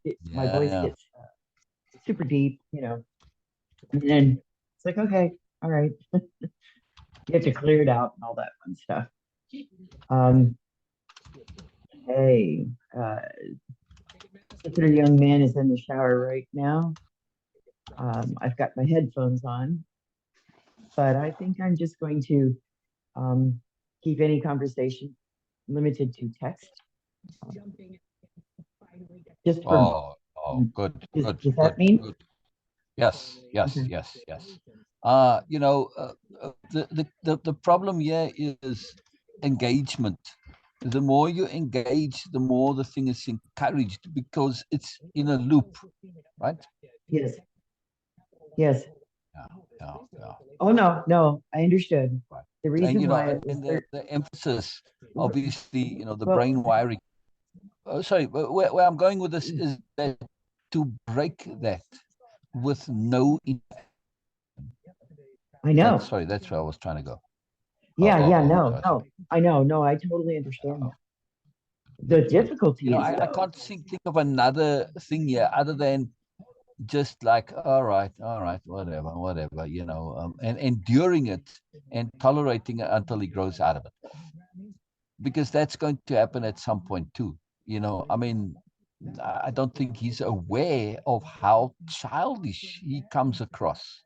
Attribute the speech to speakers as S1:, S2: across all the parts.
S1: my
S2: Yeah,
S1: voice
S2: yeah.
S1: gets super deep, and then it's like, okay, all right, you have to clear it out and all that fun stuff. Um, hey, particular young man is in the shower right now. I've got my headphones on, but I think I'm just going to um, keep any conversation limited to text. Um, just for,
S2: Oh, oh, good, good,
S1: does that
S2: good,
S1: mean?
S2: good. Yes, yes,
S1: Okay.
S2: yes, yes. The problem here is engagement. The more you engage, the more the thing is encouraged because it's in a loop, right?
S1: Yes, yes.
S2: Yeah, yeah, yeah.
S1: Oh, no, no, I understood.
S2: Right.
S1: The
S2: And
S1: reason why it was
S2: and
S1: third.
S2: the emphasis, obviously, the
S1: Well,
S2: brain wiring. Sorry, where I'm going with this is that to break that with no.
S1: I
S2: That's
S1: know.
S2: sorry. That's where I was trying to go.
S1: Yeah, yeah, no,
S2: Sorry.
S1: no. I know, no, I totally understand that. The
S2: But
S1: difficulty is
S2: I
S1: though.
S2: can't think of another thing here other than just like all right, whatever, whatever, and enduring it and tolerating it until he grows out of it, because that's going to happen at some point too. I mean, I don't think he's aware of how childish he comes across,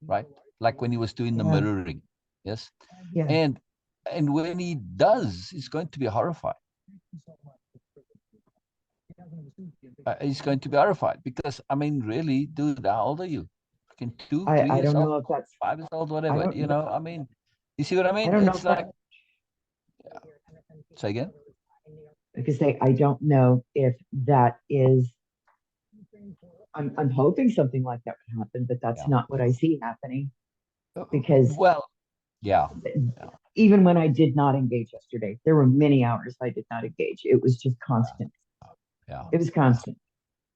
S2: right? Like when he was doing the
S1: Yeah,
S2: mirroring, yes,
S1: yeah.
S2: and when he does, he's going to be horrified. He's going to be horrified because I mean, really, dude, how old are you? Fucking two, three
S1: I
S2: years
S1: don't
S2: old,
S1: know if that's,
S2: 5 years old,
S1: I
S2: whatever.
S1: don't know.
S2: I mean, you see what I
S1: I
S2: mean?
S1: don't know
S2: It's
S1: if that,
S2: like, say again.
S1: because I don't know if that is, I'm hoping something like that would happen, but that's
S2: Yeah.
S1: not what I see happening because
S2: Well, yeah, yeah,
S1: even when I did not engage yesterday, there were many hours I did not engage. It was just constant.
S2: yeah,
S1: It was
S2: yeah.
S1: constant.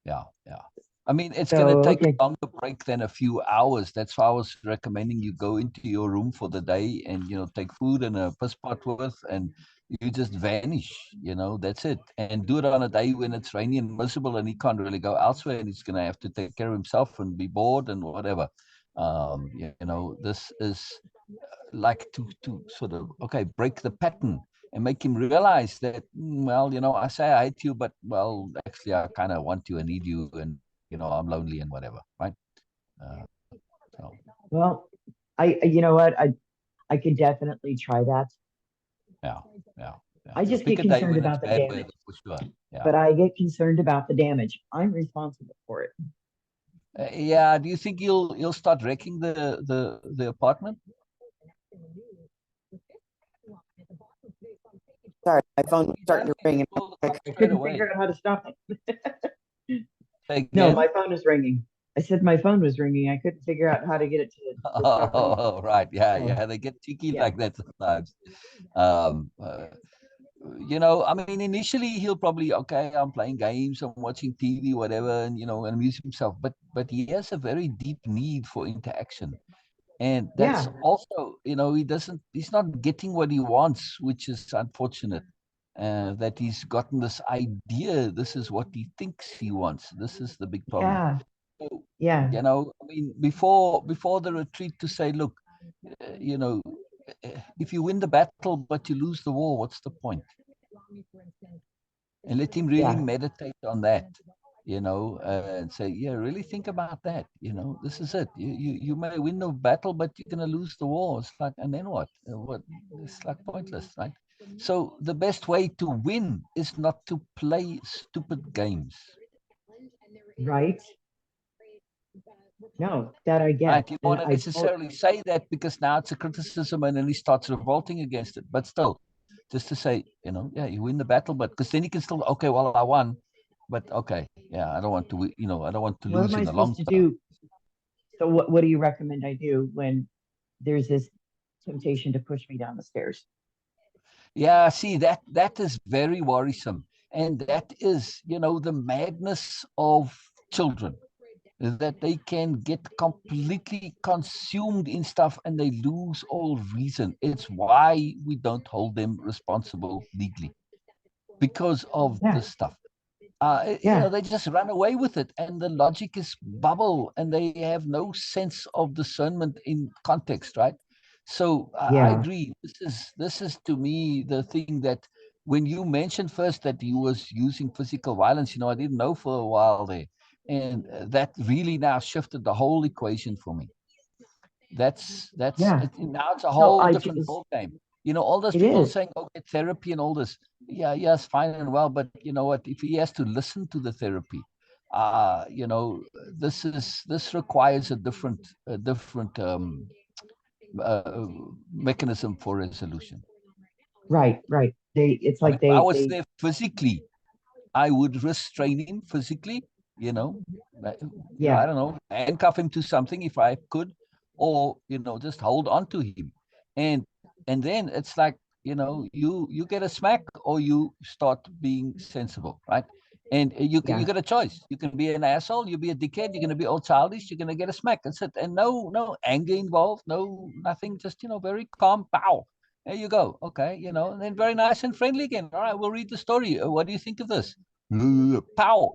S2: Yeah, yeah. I mean, it's going to
S1: So,
S2: take
S1: okay.
S2: a longer break than a few hours. That's why I was recommending you go into your room for the day and, take food and a piss pot with, and you just vanish. That's it. And do it on a day when it's rainy and miserable and he can't really go elsewhere and he's going to have to take care of himself and be bored and whatever. This is like to sort of, okay, break the pattern and make him realize that, well, I say I hate you, but well, actually I kind of want you and need you, and I'm lonely and whatever, right? uh, so
S1: Well, you know what? I could definitely try that.
S2: yeah, yeah, yeah.
S1: I just
S2: Pick
S1: get
S2: a day
S1: concerned
S2: when it's
S1: about the
S2: bad weather
S1: damage,
S2: for sure. Yeah.
S1: but I get concerned about the damage. I'm responsible for it.
S2: Yeah, do you think you'll start wrecking the apartment?
S1: Sorry, my phone was
S2: You
S1: starting
S2: don't
S1: to
S2: think
S1: ring
S2: you
S1: and
S2: pull it
S1: I
S2: off straight
S1: couldn't
S2: away?
S1: figure out how to stop it.
S2: Say
S1: No,
S2: again.
S1: my phone was ringing. I said my phone was ringing. I couldn't figure out how to get it to stop ringing.
S2: Oh, right. Yeah,
S1: So,
S2: yeah. They get cheeky
S1: yeah.
S2: like that sometimes. Um, uh, I mean, initially he'll probably, okay, I'm playing games, I'm watching TV, whatever, and and amuse himself. But he has a very deep need for interaction, and that's
S1: Yeah.
S2: also, he's not getting what he wants, which is unfortunate. That he's gotten this idea. This is what he thinks he wants. This is the big problem.
S1: Yeah.
S2: So,
S1: Yeah.
S2: I mean, before the retreat, to say, look, if you win the battle but you lose the war, what's the point? And let him really
S1: Yeah.
S2: meditate on that, and say, yeah, really think about that. This is it. You may win the battle, but you're going to lose the war. It's like, and then what? What? It's like pointless, right? So the best way to win is not to play stupid games.
S1: Right. No, that I get.
S2: Right? You don't
S1: And
S2: want to necessarily say that because now it's a criticism and then he starts revolting against it. But still, just to say, yeah, you win the battle, but because then you can still, okay, well, I won, but okay, yeah, I don't want to, I don't want to
S1: what am
S2: lose
S1: I
S2: in the
S1: supposed
S2: long
S1: to
S2: term.
S1: do? So what do you recommend I do when there's this temptation to push me down the stairs?
S2: Yeah, see, that is very worrisome. And that is, the madness of children, that they can get completely consumed in stuff and they lose all reason. It's why we don't hold them responsible legally, because of
S1: Yeah.
S2: this stuff.
S1: Yeah.
S2: they just run away with it, and the logic is bubble, and they have no sense of discernment in context, right? So I
S1: Yeah.
S2: agree. This is to me the thing that when you mentioned first that he was using physical violence, I didn't know for a while there, and that really now shifted the whole equation for me. That's
S1: Yeah.
S2: now it's a
S1: No,
S2: whole
S1: I
S2: different
S1: just,
S2: ball game. All those
S1: it
S2: people
S1: is.
S2: saying, "Oh, get therapy and all this." Yeah, yes, fine and well, but you know what? If he has to listen to the therapy, uh, you know, this requires a different uh, mechanism for resolution.
S1: Right. Right. It's
S2: I mean,
S1: like
S2: if I
S1: they,
S2: was
S1: they,
S2: there physically, I would restrain him physically, you know, I
S1: yeah,
S2: don't know, handcuff him to something if I could, or just hold on to him, and and then it's like you get a smack or you start being sensible, right? And you
S1: yeah,
S2: get a choice. You can be an asshole, you be a dickhead, you're gonna be all childish, you're gonna get a smack. That's it, and no anger involved, no nothing, just very calm. Pow. There you go. Okay, and then very nice and friendly again. All right, we'll read the story. What do you think of this? Pow.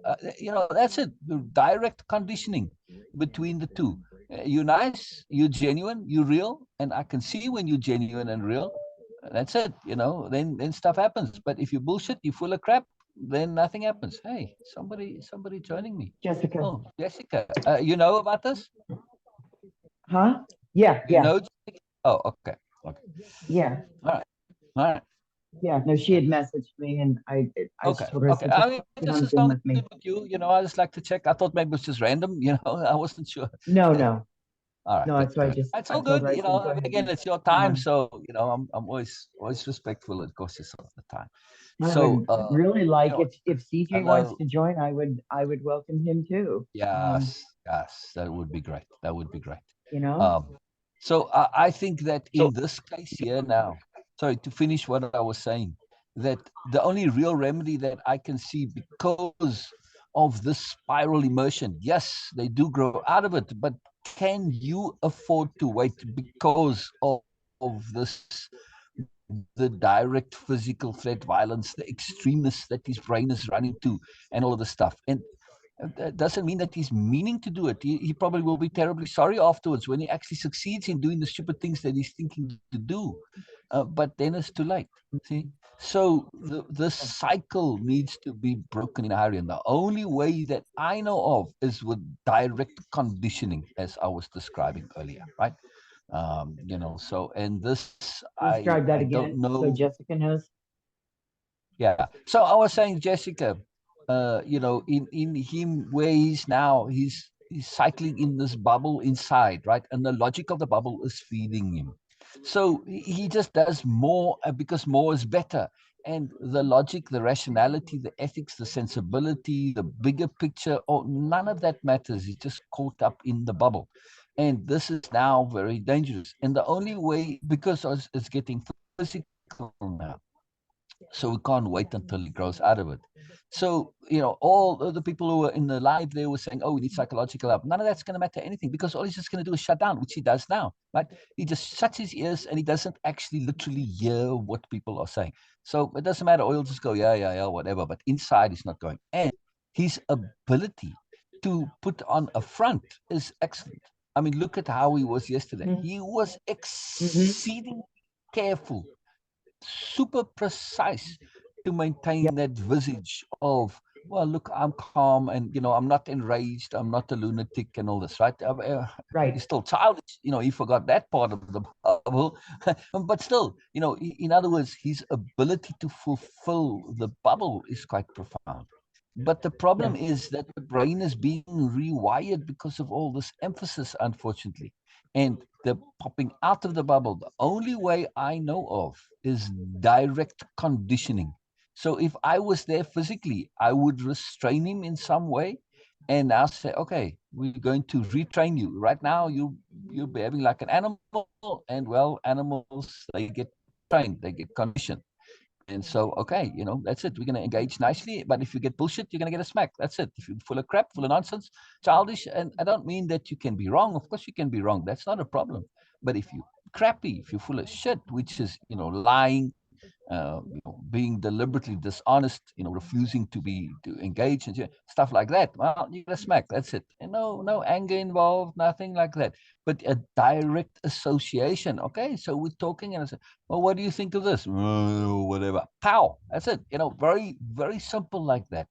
S2: That's it. The direct conditioning between the two. You're nice, you're genuine, you're real, and I can see when you're genuine and real. That's it. Then stuff happens. But if you bullshit, you're full of crap, then nothing happens. Hey, somebody joining me.
S1: Jessica.
S2: Oh, Jessica. You know about this?
S1: Huh? Yeah,
S2: You
S1: yeah,
S2: know? Jessica? Oh, okay. Okay.
S1: yeah,
S2: All right. All right.
S1: yeah. No, she had messaged me and I
S2: Okay.
S1: just told her, I
S2: Okay.
S1: said,
S2: I
S1: just
S2: mean,
S1: get
S2: this
S1: on
S2: is
S1: Zoom
S2: something
S1: with
S2: to
S1: me.
S2: do with you. I just like to check. I thought maybe it was just random. I wasn't sure.
S1: No, no,
S2: All right,
S1: no.
S2: good,
S1: That's why
S2: good. It's
S1: I
S2: all
S1: told
S2: good.
S1: her, I said, go
S2: I mean,
S1: ahead
S2: again,
S1: and
S2: it's your
S1: come
S2: time,
S1: on.
S2: so I'm always respectful and cautious of the time.
S1: I
S2: So,
S1: would really like if
S2: I
S1: CJ wants
S2: know.
S1: to join, I would welcome him too.
S2: Yes, yes, that would be great. That would be great.
S1: You know?
S2: Um, so I think that in this case here now, sorry, to finish what I was saying, that the only real remedy that I can see because of this spiral immersion, yes, they do grow out of it, but can you afford to wait because of this, the direct physical threat, violence, the extremeness that his brain is running to, and all of this stuff? And that doesn't mean that he's meaning to do it. He probably will be terribly sorry afterwards when he actually succeeds in doing the stupid things that he's thinking to do. But then it's too late. See? So the cycle needs to be broken in a hurry. And the only way that I know of is with direct conditioning, as I was describing earlier, right? So, and this,
S1: Describe
S2: I
S1: that
S2: don't
S1: again so
S2: know.
S1: Jessica knows.
S2: Yeah. So I was saying, Jessica, in him where he's now, he's cycling in this bubble inside, right? And the logic of the bubble is feeding him. So he just does more because more is better. And the logic, the rationality, the ethics, the sensibility, the bigger picture, none of that matters. He's just caught up in the bubble. And this is now very dangerous. And the only way, because it's getting physical now, so we can't wait until he grows out of it. So, all the people who were in the live, they were saying, oh, we need psychological help. None of that's going to matter anything because all he's just going to do is shut down, which he does now, right? He just shuts his ears and he doesn't actually literally hear what people are saying. So it doesn't matter. Or he'll just go, yeah, yeah, yeah, whatever. But inside, he's not going. And his ability to put on a front is excellent. I mean, look at how he was yesterday.
S1: Mm-hmm.
S2: He was
S1: Mm-hmm.
S2: exceedingly careful, super precise to
S1: Yep.
S2: maintain that visage of, well, look, I'm calm and I'm not enraged, I'm not a lunatic and all this, right?
S1: Right.
S2: He's still childish, he forgot that part of the bubble. But still, in other words, his ability to fulfill the bubble is quite profound. But the problem
S1: Yes.
S2: is that the brain is being rewired because of all this emphasis, unfortunately. And the popping out of the bubble, the only way I know of is direct conditioning. So if I was there physically, I would restrain him in some way and now say, okay, we're going to retrain you. Right now, you're behaving like an animal, and well, animals, they get trained, they get conditioned. And so, okay, that's it. We're going to engage nicely. But if you get bullshit, you're going to get a smack. That's it. If you're full of crap, full of nonsense, childish, and I don't mean that you can be wrong. Of course, you can be wrong. That's not a problem. But if you crappy, if you're full of shit, which is, lying, being deliberately dishonest, refusing to engage and stuff like that. Well, you get a smack. That's it. And no anger involved, nothing like that. But a direct association. Okay, so we're talking, and I said, well, what do you think of this? Whatever. Pow. That's it. Very, very simple like that.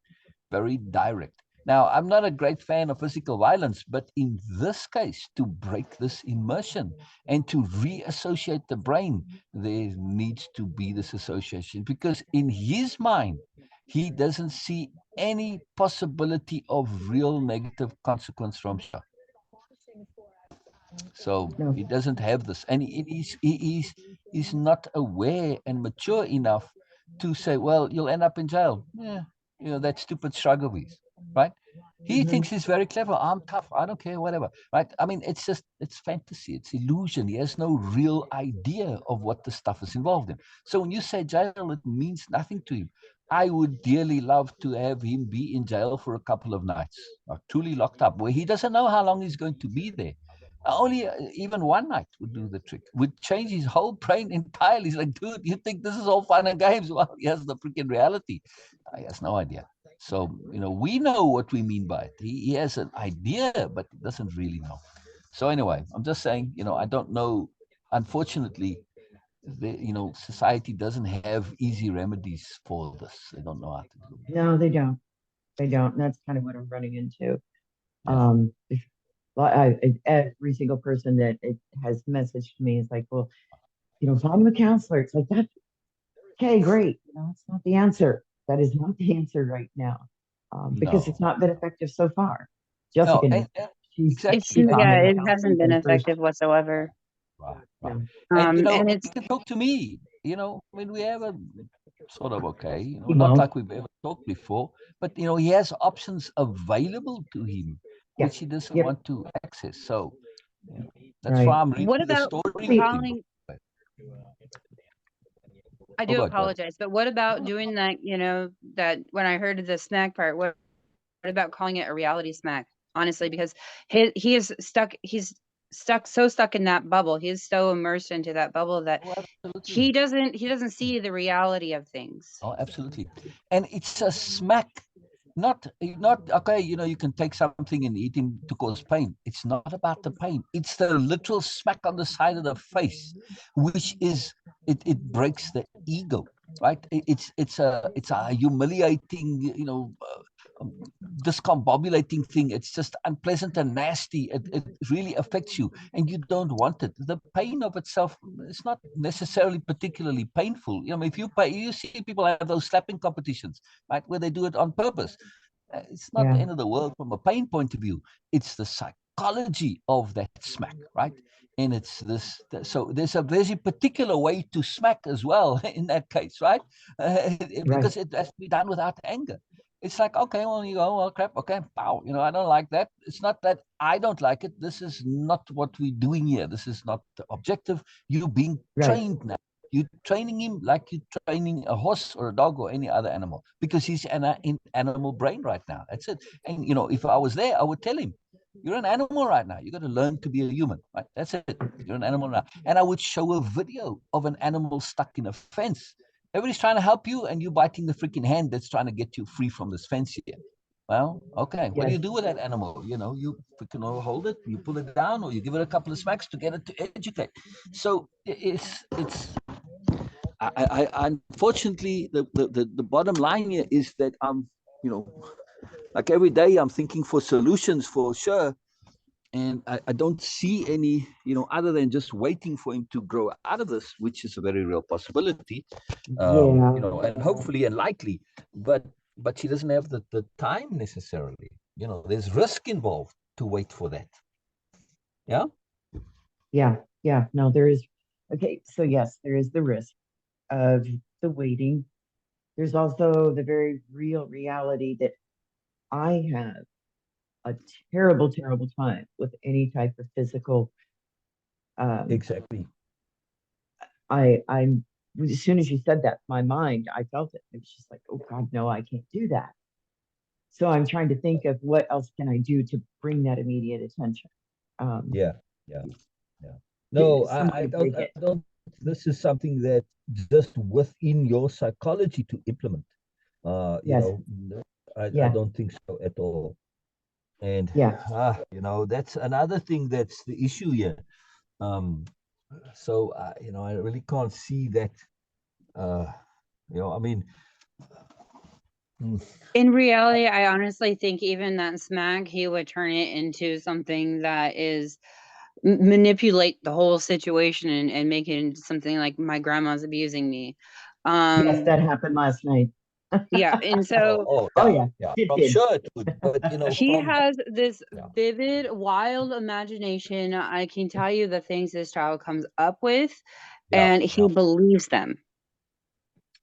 S2: Very direct. Now, I'm not a great fan of physical violence, but in this case, to break this immersion and to reassociate the brain, there needs to be this association, because in his mind, he doesn't see any possibility of real negative consequence from Shah. So
S1: No.
S2: he doesn't have this, and he's not aware and mature enough to say, "Well, you'll end up in jail." Yeah, that stupid shrug of his, right? He
S1: Hmm.
S2: thinks he's very clever. I'm tough. I don't care, whatever, right? I mean, it's fantasy, it's illusion. He has no real idea of what the stuff is involved in. So when you say jail, it means nothing to him. I would dearly love to have him be in jail for a couple of nights, like truly locked up, where he doesn't know how long he's going to be there. Only even one night would do the trick, would change his whole brain entirely. He's like, dude, you think this is all fun and games? Well, he has the freaking reality. He has no idea. So, we know what we mean by it. He has an idea, but he doesn't really know. So, anyway, I'm just saying, I don't know. Unfortunately, society doesn't have easy remedies for this. They don't know how to do it.
S1: No, they don't. They don't. And that's kind of what I'm running into.
S2: Yeah.
S1: If, well, every single person that it has messaged me is like, well, find him a counselor. It's like, that's okay, great. It's not the answer. That is not the answer right now, because it's
S2: No.
S1: not been effective so far.
S2: No.
S1: Jessica knows.
S2: And
S3: It's
S1: She
S2: exactly.
S1: found him a
S3: it
S1: counselor
S3: hasn't
S1: for
S3: been
S1: the first.
S3: effective whatsoever.
S2: Right, right.
S1: No,
S2: And
S3: And
S2: he
S3: it's
S2: can talk to me. I mean, we have a sort of okay,
S1: he
S2: not
S1: won't.
S2: like we've ever talked before, but he has options available to him,
S1: Yeah.
S2: which he doesn't
S1: Yep.
S2: want to access. So that's why
S1: Right.
S2: I'm
S3: what
S2: reading the
S3: about
S2: story with
S1: See,
S2: him.
S3: calling? I
S2: Oh
S3: do
S2: God, God.
S3: apologize, but what about doing that? That when I heard the smack part, what about calling it a reality smack? Honestly, because he is stuck. He's stuck in that bubble. He's so immersed into that bubble that
S2: Oh, absolutely.
S3: he doesn't see the reality of things.
S2: Oh, absolutely. And it's a smack. Not okay, you can take something and eat him to cause pain. It's not about the pain. It's the literal smack on the side of the face, which is it breaks the ego, right? It's a humiliating, discombobulating thing. It's just unpleasant and nasty. It really affects you, and you don't want it. The pain of itself is not necessarily particularly painful. If you see people have those slapping competitions, right, where they do it on purpose. It's not the
S1: yeah,
S2: end of the world from a pain point of view. It's the psychology of that smack, right? And it's this. So there's a very particular way to smack as well in that case, right?
S1: right.
S2: Because it has to be done without anger. It's like, okay, well, you go, well, crap, okay, pow. I don't like that. It's not that I don't like it. This is not what we're doing here. This is not the objective. You're being
S1: Right.
S2: trained now. You're training him like you're training a horse or a dog or any other animal, because he's in animal brain right now. That's it. And, if I was there, I would tell him, you're an animal right now. You got to learn to be a human, right? That's it. You're an animal now. And I would show a video of an animal stuck in a fence. Everybody's trying to help you, and you biting the freaking hand that's trying to get you free from this fence here. Well, okay. What do
S1: Yes.
S2: you do with that animal? You freaking hold it, you pull it down, or you give it a couple of smacks to get it to educate. So it's. Unfortunately, the bottom line here is that like every day I'm thinking for solutions for sure, and I don't see any, other than just waiting for him to grow out of this, which is a very real possibility,
S1: Yeah.
S2: and hopefully and likely, but she doesn't have the time necessarily. There's risk involved to wait for that. Yeah.
S1: Yeah. Yeah. No, there is. Okay. So yes, there is the risk of the waiting. There's also the very real reality that I have a terrible, terrible time with any type of physical. Um,
S2: Exactly.
S1: I'm as soon as you said that, my mind, I felt it. It was just like, oh God, no, I can't do that. So I'm trying to think of what else can I do to bring that immediate attention. Um,
S2: Yeah. Yeah. Yeah. No,
S1: some way
S2: I
S1: to
S2: don't.
S1: bring
S2: I
S1: it.
S2: don't. This is something that just within your psychology to implement.
S1: Yes.
S2: I
S1: Yeah.
S2: don't think so at all. And
S1: Yeah.
S2: that's another thing that's the issue here. So I really can't see that. Uh, I mean, mm,
S3: In reality, I honestly think even that smack, he would turn it into something that is manipulate the whole situation and make it into something like my grandma's abusing me.
S1: Yes,
S3: Um,
S1: that happened last night.
S3: yeah, and so
S1: Oh
S2: yeah,
S1: yeah,
S2: yeah.
S1: it
S2: I'm
S1: did.
S2: sure it would, but
S3: he
S2: from
S3: has this
S2: yeah,
S3: vivid, wild imagination. I can tell you the things this child comes up with,
S2: yeah,
S3: and
S2: yeah.
S3: he believes them.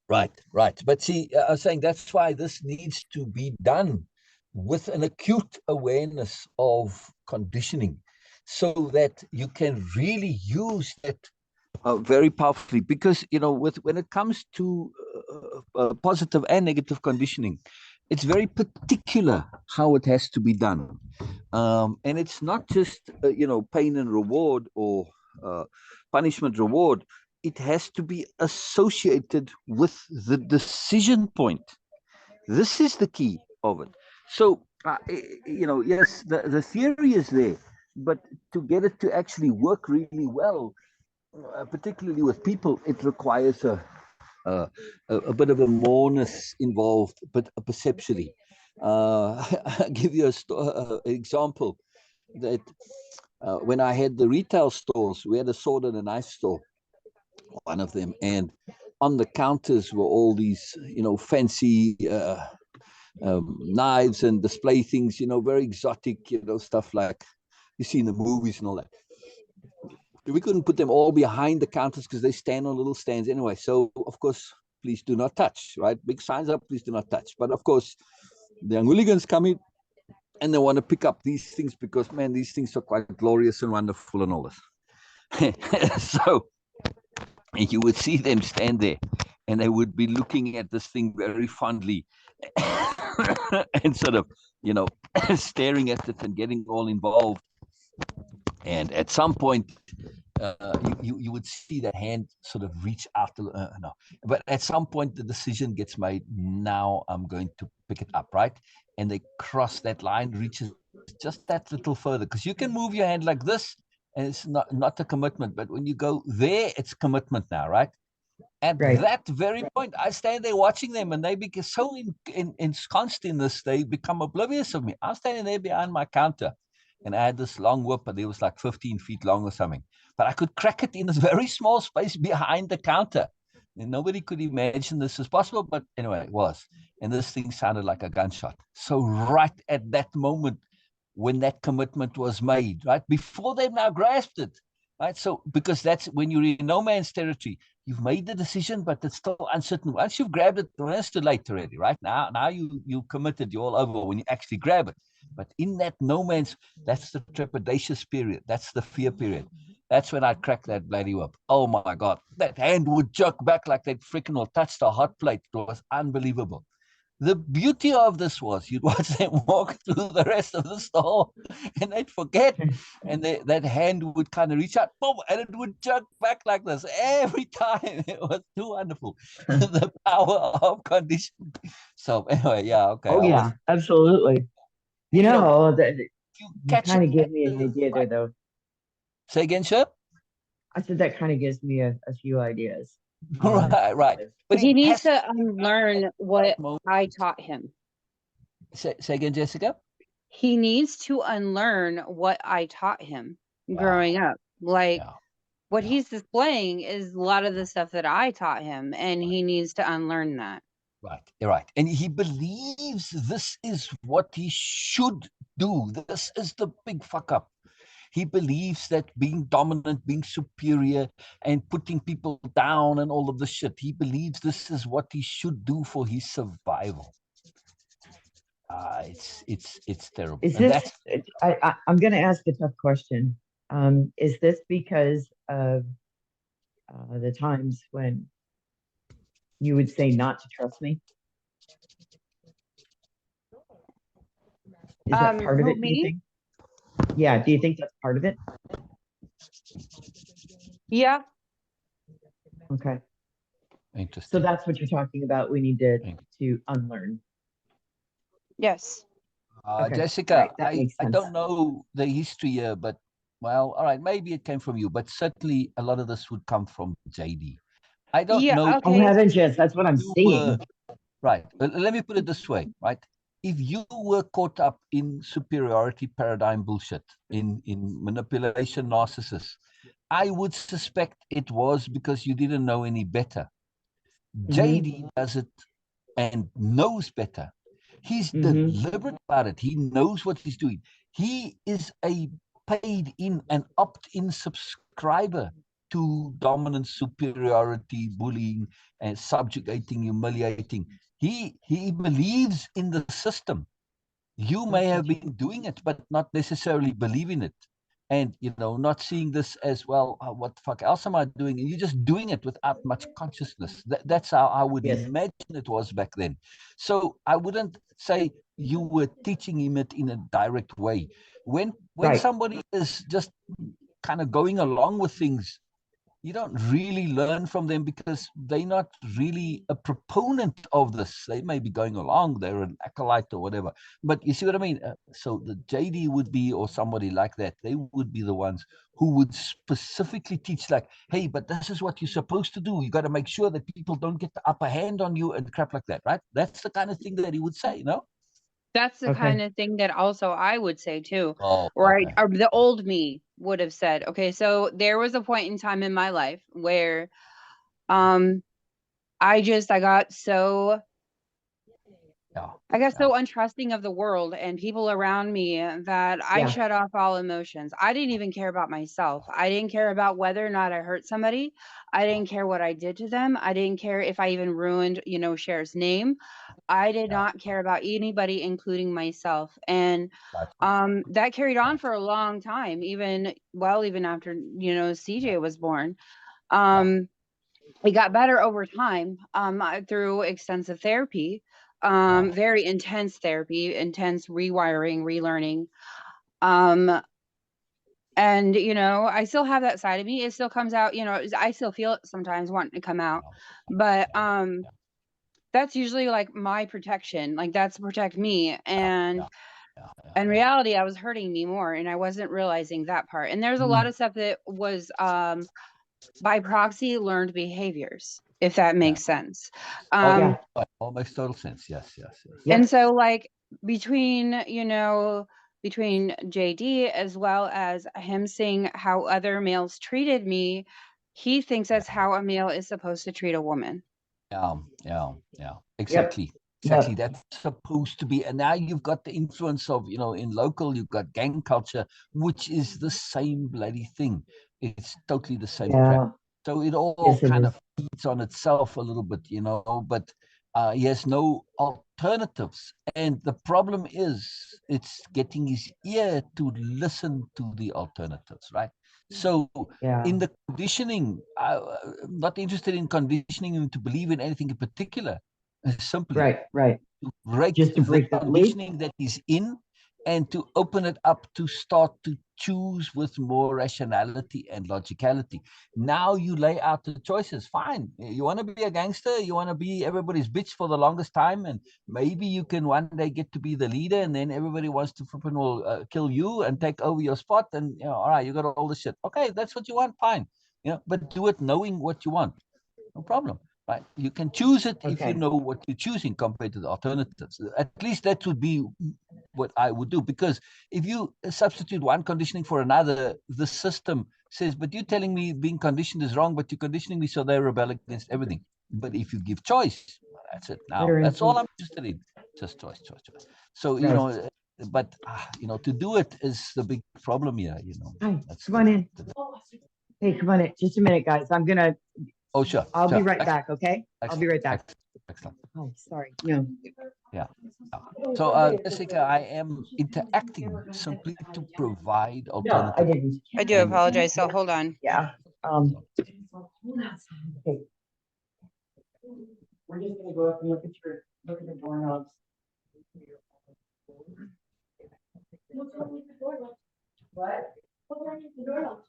S2: Right, right. But see, I was saying that's why this needs to be done with an acute awareness of conditioning so that you can really use that very powerfully. Because, when it comes to positive and negative conditioning, it's very particular how it has to be done. And it's not just, pain and reward or punishment reward. It has to be associated with the decision point. This is the key of it. So, yes, the theory is there, but to get it to actually work really well, particularly with people, it requires a, a bit of a moreness involved, but perceptually. I'll give you an example that when I had the retail stores, we had a sword and a knife store, one of them, and on the counters were all these, fancy knives and display things, very exotic, stuff like you see in the movies and all that. We couldn't put them all behind the counters because they stand on little stands anyway. So, of course, please do not touch, right? Big signs up, please do not touch. But, of course, the young hooligans come in and they want to pick up these things because, man, these things are quite glorious and wonderful and all this. So you would see them stand there and they would be looking at this thing very fondly and sort of, staring at it and getting all involved. And at some point, you would see that hand sort of reach out to no, but at some point the decision gets made. Now I'm going to pick it up, right? And they cross that line, reaches just that little further, because you can move your hand like this and it's not a commitment, but when you go there, it's commitment now, right? At
S1: Right.
S2: that very point, I stand there watching them, and they become so ensconced in this, they become oblivious of me. I'm standing there behind my counter, and I had this long whip, and it was like 15 feet long or something. But I could crack it in this very small space behind the counter. And nobody could imagine this was possible, but anyway, it was. And this thing sounded like a gunshot. So right at that moment, when that commitment was made, right, before they've now grasped it, right? So because that's when you're in no man's territory, you've made the decision, but it's still uncertain. Once you've grabbed it, well, it's too late already, right? Now you committed, you're all over when you actually grab it. But in that no man's, that's the trepidatious period. That's the fear period. That's when I'd crack that bloody whip. Oh my God. That hand would jerk back like that freaking will touch the hot plate. It was unbelievable. The beauty of this was you'd watch them walk through the rest of the store and they'd forget. And that hand would kind of reach out, boom, and it would jerk back like this every time. It was too wonderful. The power of conditioning. So, anyway, yeah, okay.
S1: Oh yeah, absolutely. You
S2: You know,
S1: know, that
S2: you
S1: you
S2: catch
S1: kind
S2: it
S1: of give
S2: at
S1: me an
S2: the
S1: idea there,
S2: right.
S1: though.
S2: Say again, sir?
S1: I said that kind of gives me a few ideas.
S2: Right, right. But
S3: He
S2: it
S3: needs
S2: has to
S3: to
S2: be done at
S3: unlearn
S2: the right
S3: what
S2: moment.
S3: I taught him.
S2: Say again, Jessica?
S3: He needs to unlearn what I taught him
S2: Yeah,
S3: growing up. Like
S2: yeah,
S3: what
S2: yeah.
S3: he's displaying is a lot of the stuff that I taught him, and
S2: Right.
S3: he needs to unlearn that.
S2: Right, right. And he believes this is what he should do. This is the big fuck up. He believes that being dominant, being superior, and putting people down and all of this shit, he believes this is what he should do for his survival. It's terrible.
S1: Is
S2: And
S1: this?
S2: that's
S1: I'm going to ask a tough question. Is this because of the times when you would say not to trust me? Is that part of
S3: Who,
S1: it, do you
S3: me?
S1: think? Yeah, do you think that's part of it?
S3: Yeah.
S1: Okay. So
S2: Interesting.
S1: that's what you're talking about. We need to unlearn.
S3: Yes.
S1: Okay. All
S2: Jessica,
S1: right. That makes
S2: I
S1: sense.
S2: don't know the history here, but well, all right, maybe it came from you, but certainly a lot of this would come from JD. I don't
S3: Yeah.
S2: know
S1: Oh,
S3: Okay.
S1: heavens, yes. That's what I'm
S2: if you were
S1: seeing.
S2: right. Let me put it this way, right? If you were caught up in superiority paradigm bullshit, in manipulation narcissist, I would suspect it was because you didn't know any better.
S1: Hmm.
S2: JD does it and knows better. He's
S1: Hmm.
S2: deliberate about it. He knows what he's doing. He is a paid in and opt in subscriber to dominance, superiority, bullying, and subjugating, humiliating. He believes in the system. You may have been doing it, but not necessarily believing it. And, not seeing this as, well, what the fuck else am I doing? And you're just doing it without much consciousness. That's how I would
S1: Yes.
S2: imagine it was back then. So I wouldn't say you were teaching him it in a direct way. When
S1: Right.
S2: somebody is just kind of going along with things, you don't really learn from them because they're not really a proponent of this. They may be going along, they're an acolyte or whatever. But you see what I mean? So the JD would be, or somebody like that, they would be the ones who would specifically teach, like, hey, but this is what you're supposed to do. You got to make sure that people don't get the upper hand on you and crap like that, right? That's the kind of thing that he would say, no?
S3: That's the
S1: Okay.
S3: kind of thing that also I would say too,
S2: Oh,
S3: or
S2: okay.
S3: or the old me would have said. Okay, so there was a point in time in my life where, um, I got so
S2: Yeah.
S3: untrusting of the world and people around me that I
S1: Yeah.
S3: shut off all emotions. I didn't even care about myself. I didn't care about whether or not I hurt somebody. I didn't care what I did to them. I didn't care if I even ruined, Cher's name. I did
S2: Yeah.
S3: not care about anybody, including myself. And
S2: Gotcha.
S3: that carried on
S2: Gotcha.
S3: for a long time, even after,
S2: Yeah.
S3: CJ was born.
S2: Yeah.
S3: It got better over time, through extensive therapy,
S2: Yeah.
S3: very intense therapy, intense rewiring, relearning. Um, and I still have that side of me. It still comes out, I still feel it sometimes wanting to come out.
S2: Yeah.
S3: But
S2: Yeah.
S3: that's usually like my protection. Like that's to protect me. And
S2: Yeah. Yeah. Yeah.
S3: in
S2: Yeah.
S3: reality, I was hurting me more and I wasn't realizing that part. And there's a lot
S1: Mm.
S3: of stuff that was by proxy learned behaviors, if that
S2: Yeah.
S3: makes sense.
S2: Oh,
S1: Yeah.
S3: Um,
S2: all makes total sense. Yes, yes, yes.
S3: and
S1: Yep.
S3: so like between, between JD as well as him seeing how other males treated me, he thinks that's
S2: Yeah,
S3: how a male is supposed to treat a woman.
S2: yeah, yeah, yeah.
S1: Yep.
S2: Exactly. Exactly.
S1: Yep.
S2: That's supposed to be. And now you've got the influence of, in local, you've got gang culture, which is the same bloody thing. It's totally the same crap.
S1: Yeah.
S2: So it all
S1: Yes, it
S2: kind
S1: is.
S2: of feeds on itself a little bit, but he has no alternatives. And the problem is it's getting his ear to listen to the alternatives, right? So
S1: Yeah.
S2: in the conditioning, I'm not interested in conditioning him to believe in anything in particular. Simply
S1: Right. Right.
S2: to break
S1: Just to
S2: the
S1: break that loop.
S2: conditioning that he's in and to open it up to start to choose with more rationality and logicality. Now you lay out the choices. Fine. You want to be a gangster, you want to be everybody's bitch for the longest time, and maybe you can one day get to be the leader, and then everybody wants to flipping will kill you and take over your spot. And all right, you got all this shit. Okay, that's what you want. Fine. But do it knowing what you want. No problem. Right? You can choose it if you
S1: Okay.
S2: know what you're choosing compared to the alternatives. At least that would be what I would do. Because if you substitute one conditioning for another, the system says, but you're telling me being conditioned is wrong, but you're conditioning me so they rebel against everything. But if you give choice, well, that's it. Now,
S1: Better
S2: that's all
S1: influence.
S2: I'm interested in. Just choice, choice, choice. So,
S1: Right.
S2: but, to do it is the big problem here,
S1: Hi.
S2: That's
S1: Come on in. Hey, come on in. Just a minute, guys.
S2: Oh, sure.
S1: I'll be
S2: Sure.
S1: right
S2: Excellent.
S1: back. Okay. I'll be
S2: Excellent.
S1: right back.
S2: Excellent.
S1: Oh, sorry. No.
S2: Yeah. Yeah. So, Jessica, I am interacting simply to provide
S1: No, I
S2: alternative.
S1: didn't.
S3: I do
S2: And
S3: apologize. So hold on.
S1: Yeah. Okay. We're just gonna go up and look at the doorknobs. What? What time is the doorknob?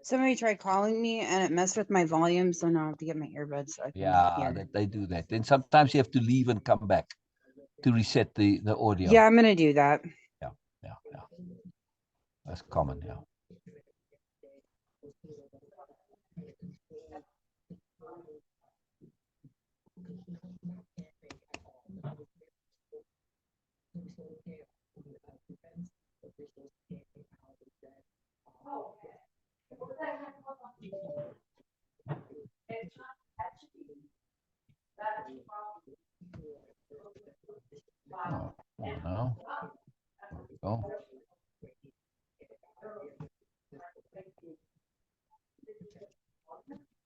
S3: Somebody tried calling me and it messed with my volume, so now I have to get my earbuds so I can
S2: Yeah,
S3: hear.
S2: that they do that. Then sometimes you have to leave and come back to reset the audio.
S3: Yeah, I'm gonna do that.
S2: Yeah. That's common. Yeah. Oh, no. Oh.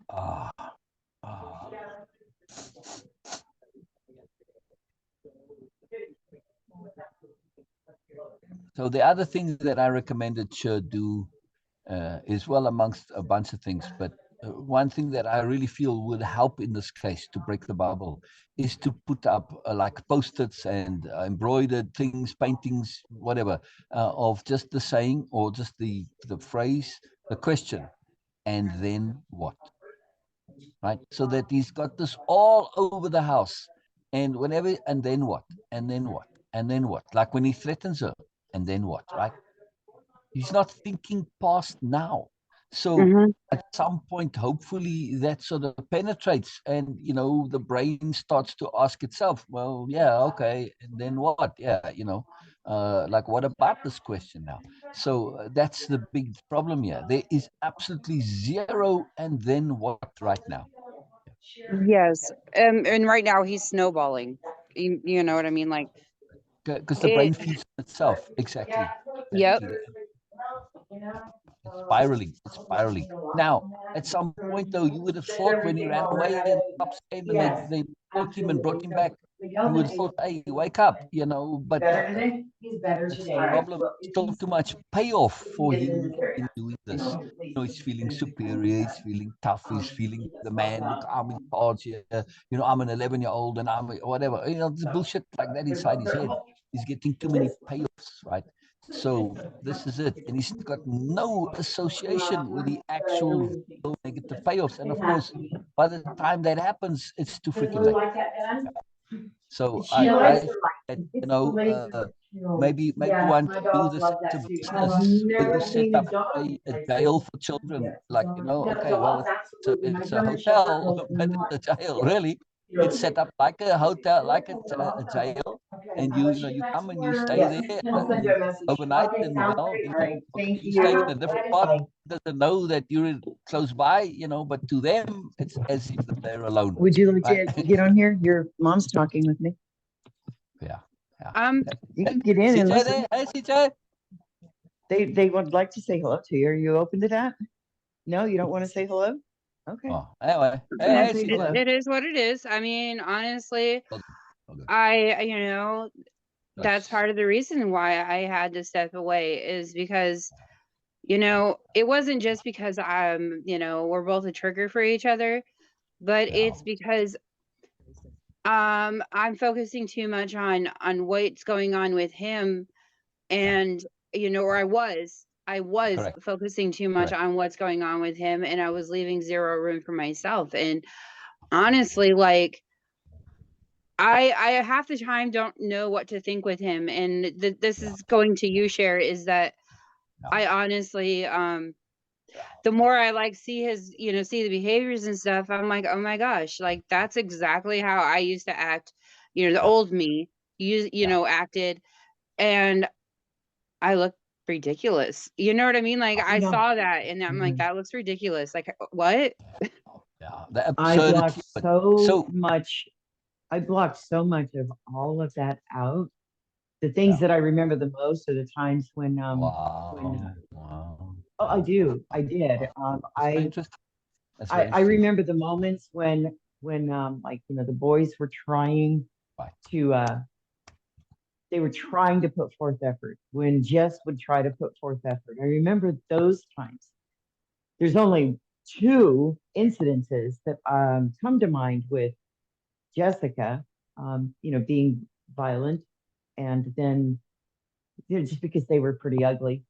S2: Ah. Ah. So the other thing that I recommended Sher do is, well, amongst a bunch of things, but one thing that I really feel would help in this case to break the bubble is to put up like post-its and embroidered things, paintings, whatever, of just the saying or just the phrase, the question, and then what? Right? So that he's got this all over the house. And whenever, and then what? And then what? And then what? Like when he threatens her, and then what? Right? He's not thinking past now. So
S3: Mm-hmm.
S2: at some point, hopefully that sort of penetrates and, the brain starts to ask itself, well, yeah, okay. And then what? Yeah. Like what about this question now? So that's the big problem here. There is absolutely zero. And then what right now?
S3: Yes. And right now he's snowballing. You know what I mean? Like
S2: Because the
S3: it.
S2: brain feeds on itself. Exactly.
S3: Yep.
S2: Exactly. It's spiraling. It's spiraling. Now, at some point, though, you would have thought when he ran away and the cops came and they took him and brought him back, you would have thought, hey, wake up, but that's the problem. Still too much payoff for him in doing this. He's feeling superior, he's feeling tough, he's feeling the man. Look, I'm in charge here. I'm an 11-year-old and I'm whatever. This bullshit like that inside his head. He's getting too many payoffs, right? So this is it. And he's got no association with the actual negative payoffs. And of course, by the time that happens, it's too freaking late. So I feel that, maybe one should do this as a business where you set up a jail for children. Like, okay, well, it's a hotel, but it's a jail, really. It's set up like a hotel, like a jail. And you come and you stay there overnight. And, well, okay, you stay in a different part. Doesn't know that you're close by, but to them, it's as if they're alone.
S1: Would you like
S2: Right?
S1: to get on here? Your mom's talking with me.
S2: Yeah.
S1: You can get in and
S2: CJ
S1: listen.
S2: there? Hey, CJ.
S1: They would like to say hello to you. Are you open to that? No, you don't want to say hello? Okay.
S2: Oh, anyway.
S1: Hey,
S2: Hey, CJ.
S3: It is what it is. I mean, honestly,
S2: Okay.
S3: that's part of the reason why I had to step away is because, it wasn't just because we're both a trigger for each other, but it's because I'm focusing too much on what's going on with him, and or I was
S2: Correct.
S3: focusing too much
S2: Correct.
S3: on what's going on with him, and I was leaving zero room for myself. And honestly, like I half the time don't know what to think with him, and this
S2: Yeah.
S3: is going to you, Share, is that
S2: Yeah.
S3: I honestly the more I like see his see the behaviors and stuff, I'm like, oh my gosh, like that's exactly how I used to act, the old me acted, and I look ridiculous. You know what I mean? Like I saw that and I'm like, that looks ridiculous. Like what?
S2: Yeah. The
S1: I blocked
S2: absurdity. So,
S1: I blocked so much of all of that out. The things
S2: yeah.
S1: that I remember the most are the times when
S2: Wow. Wow.
S1: oh, I do. I did.
S2: That's very interesting. That's very
S1: I
S2: interesting.
S1: remember the moments when like the boys were trying
S2: Right.
S1: to they were trying to put forth effort when Jess would try to put forth effort. I remember those times. There's only two incidences that come to mind with Jessica, being violent, and then just because they were pretty ugly.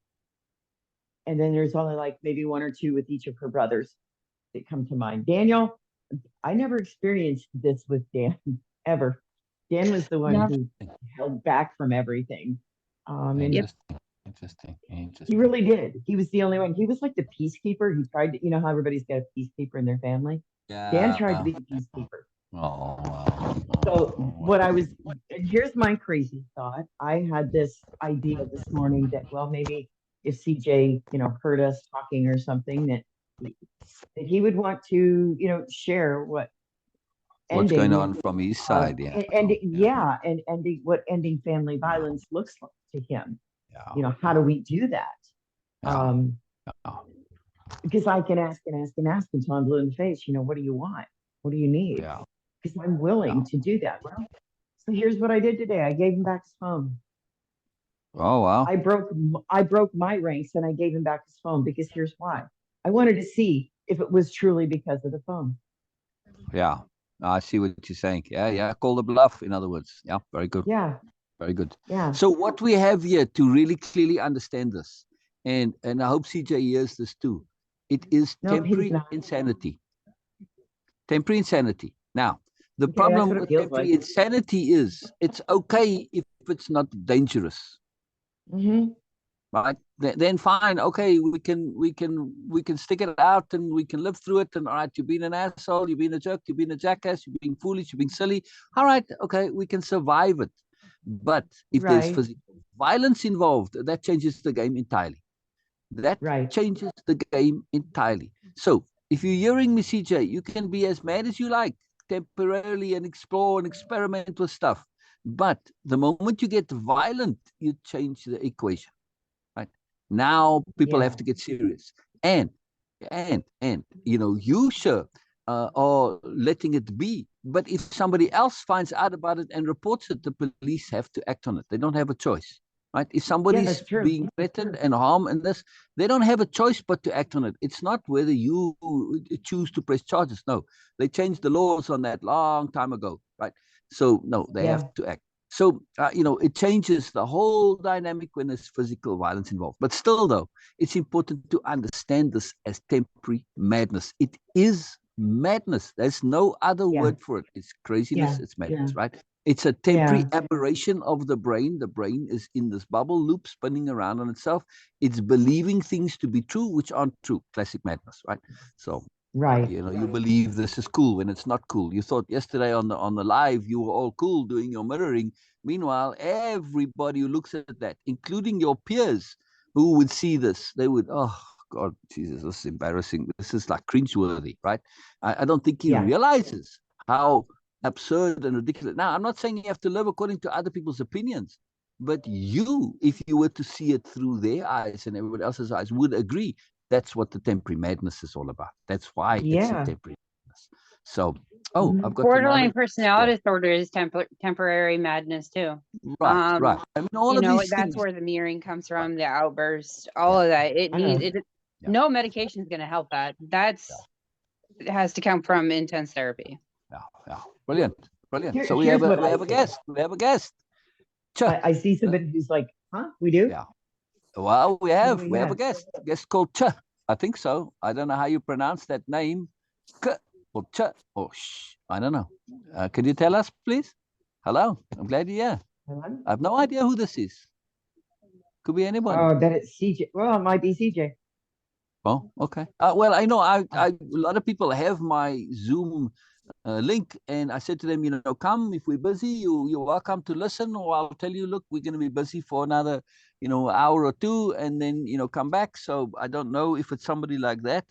S1: and then there's only like maybe one or two with each of her brothers that come to mind. Daniel, I never experienced this with Dan ever. Dan was the one
S3: No.
S1: who held back from everything. And
S2: Interesting. Interesting.
S1: he
S2: Interesting.
S1: really did. He was the only one. He was like the peacekeeper. He tried to, you know how everybody's got a peacekeeper in their family? Dan tried to
S2: Yeah.
S1: be the peacekeeper.
S2: Oh, wow.
S1: So
S2: Oh,
S1: what I was, and here's my crazy thought. I had this idea this morning that, well, maybe if CJ, heard us talking or something, that he would want to, share what
S2: what's going
S1: ending,
S2: on from his side? Yeah.
S1: and ending what ending family violence looks like to him.
S2: Yeah.
S1: How do we do that?
S2: Yeah. Yeah.
S1: Because I can ask and ask and ask until I'm blue in the face. What do you want? What do you need?
S2: Yeah.
S1: Because I'm willing to do that. Well, so here's what I did today. I gave him back his phone.
S2: Oh, wow.
S1: I broke my ranks and I gave him back his phone because here's why. I wanted to see if it was truly because of the phone.
S2: Yeah. I see what you're saying. Yeah. Yeah. Call the bluff, in other words. Yeah. Very good.
S1: Yeah.
S2: Very good.
S1: Yeah.
S2: So what we have here to really clearly understand this, and I hope CJ hears this too, it is temporary insanity. Temporary insanity. Now, the problem with temporary insanity is it's okay if it's not dangerous.
S1: Mm-hmm.
S2: Right? Then fine. Okay, we can stick it out and we can live through it. And all right, you've been an asshole, you've been a jerk, you've been a jackass, you've been foolish, you've been silly. All right, okay, we can survive it. But if there's physical violence involved, that changes the game entirely. That changes the game entirely. So if you're hearing me, CJ, you can be as mad as you like temporarily and explore and experiment with stuff. But the moment you get violent, you change the equation. Right? Now people have to get serious. And you sure are letting it be. But if somebody else finds out about it and reports it, the police have to act on it. They don't have a choice. Right? If somebody's being threatened and harmed and this, they don't have a choice but to act on it. It's not whether you choose to press charges. No, they changed the laws on that long time ago. Right? So no, they have to act. So, it changes the whole dynamic when there's physical violence involved. But still, though, it's important to understand this as temporary madness. It is madness. There's no other word for it. It's craziness. It's madness, right? It's a temporary aberration of the brain. The brain is in this bubble loop spinning around on itself. It's believing things to be true, which aren't true. Classic madness, right? So, you believe this is cool when it's not cool. You thought yesterday on the live you were all cool doing your mirroring. Meanwhile, everybody who looks at that, including your peers who would see this, they would, oh God, Jesus, this is embarrassing. This is like cringeworthy, right? I don't think he realizes how absurd and ridiculous. Now, I'm not saying you have to live according to other people's opinions, but if you were to see it through their eyes and everybody else's eyes, would agree that's what the temporary madness is all about. That's why it's a temporary madness. So, I've got
S3: borderline personality disorder is temporary madness too.
S2: Right. I mean, all of these
S3: that's
S2: things.
S3: Where the mirroring comes from, the outburst, all of that. No medication is going to help that. It has to come from intense therapy.
S2: Yeah. Brilliant. So we have a guest. We have a guest.
S1: I see somebody who's like, huh? We do?
S2: Yeah. Well, we have a guest. A guest called Ch. I think so. I don't know how you pronounce that name. K or Ch or Sh. I don't know. Can you tell us, please? Hello. I'm glad you're here.
S1: Hello?
S2: I have no idea who this is. Could be anyone.
S1: Oh, that it's CJ. Well, it might be CJ.
S2: Oh, okay. Well, I know a lot of people have my Zoom link, and I said to them, come if we're busy, you're welcome to listen, or I'll tell you, look, we're going to be busy for another, hour or two, and then come back. So I don't know if it's somebody like that,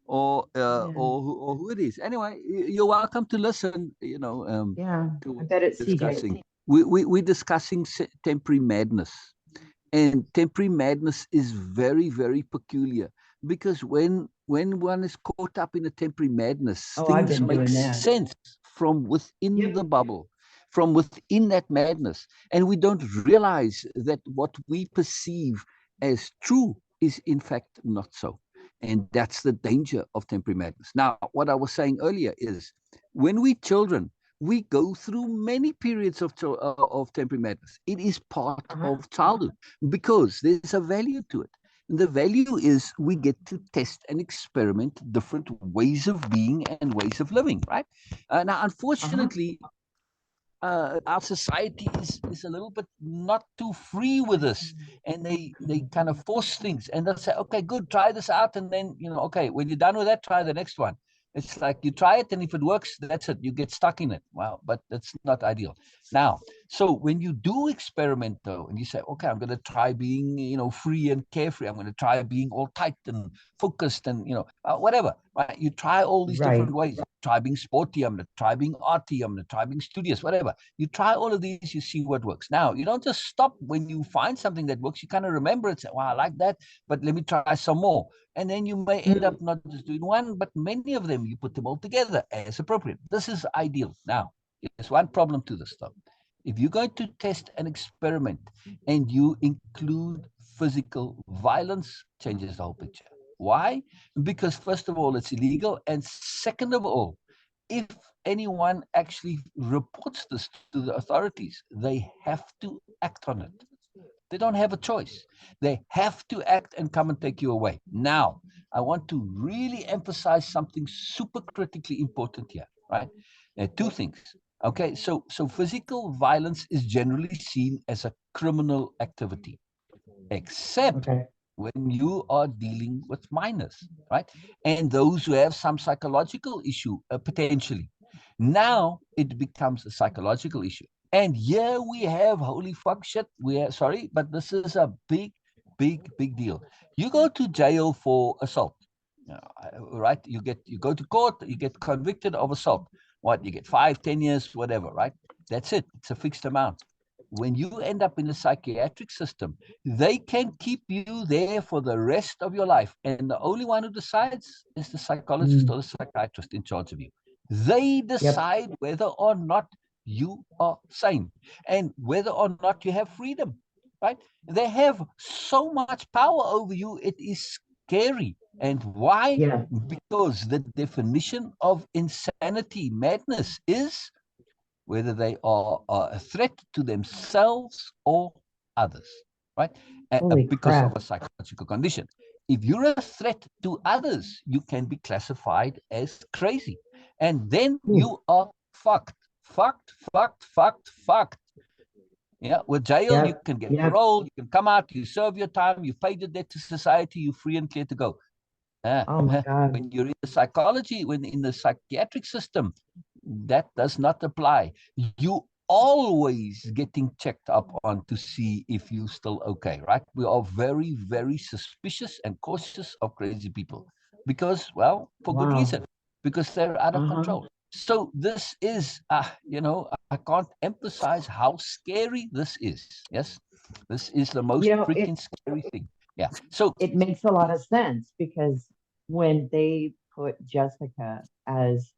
S2: or who it is. Anyway, you're welcome to listen.
S1: I bet it's
S2: discussing.
S1: CJ.
S2: We're discussing temporary madness, and temporary madness is very, very peculiar. Because when one is caught up in a temporary madness, things make sense from within the bubble, from within that madness. And we don't realize that what we perceive as true is in fact not so. And that's the danger of temporary madness. Now, what I was saying earlier is when we're children, we go through many periods of temporary madness. It is part of childhood because there's a value to it. The value is we get to test and experiment different ways of being and ways of living, right? Now, unfortunately, our society is a little bit not too free with this, and they kind of force things, and they'll say, okay, good, try this out, and then okay, when you're done with that, try the next one. It's like you try it, and if it works, that's it. You get stuck in it. Wow, but that's not ideal. Now, so when you do experiment though, and you say, okay, I'm going to try being free and carefree. I'm going to try being all tight and focused, and whatever. Right? You try all these different
S1: Right.
S2: ways. Try being sporty. I'm going to try being arty. I'm going to try being studious. Whatever. You try all of these. You see what works. Now, you don't just stop when you find something that works. You kind of remember it. Say, wow, I like that, but let me try some more. And then you may end up not just doing one, but many of them. You put them all together as appropriate. This is ideal. Now, there's one problem to this stuff. If you're going to test an experiment and you include physical violence, changes the whole picture. Why? Because first of all, it's illegal. And second of all, if anyone actually reports this to the authorities, they have to act on it. They don't have a choice. They have to act and come and take you away. Now, I want to really emphasize something super critically important here, right? Two things. Okay, so physical violence is generally seen as a criminal activity, except
S1: Okay.
S2: when you are dealing with minors, right? And those who have some psychological issue, potentially. Now it becomes a psychological issue. And here we have, holy fuck shit, we are sorry, but this is a big, big, big deal. You go to jail for assault, right? You go to court, you get convicted of assault. What, you get 5, 10 years, whatever, right? That's it. It's a fixed amount. When you end up in the psychiatric system, they can keep you there for the rest of your life. And the only one who decides is the psychologist or the psychiatrist in charge of you. They
S1: Yep.
S2: decide whether or not you are sane and whether or not you have freedom, right? They have so much power over you, it is scary. And why?
S1: Yeah.
S2: Because the definition of insanity, madness, is whether they are a threat to themselves or others, right?
S1: Holy
S2: Because of
S1: crap.
S2: a psychological condition. If you're a threat to others, you can be classified as crazy. And then
S1: Ooh.
S2: you are fucked, fucked, fucked, fucked, fucked. Yeah, with jail, you
S1: Yep.
S2: can get
S1: Yep.
S2: parole, you can come out, you serve your time, you paid your debt to society, you're free and clear to go.
S1: Oh my God.
S2: When you're in the psychology, when in the psychiatric system, that does not apply. You always getting checked up on to see if you're still okay, right? We are very, very suspicious and cautious of crazy people because, well, for good
S1: Wow.
S2: reason, because they're out of
S1: Uh-huh.
S2: control. So this is, I can't emphasize how scary this is. Yes, this is the most
S1: It
S2: freaking scary thing. Yeah. So,
S1: it makes a lot of sense because when they put Jessica as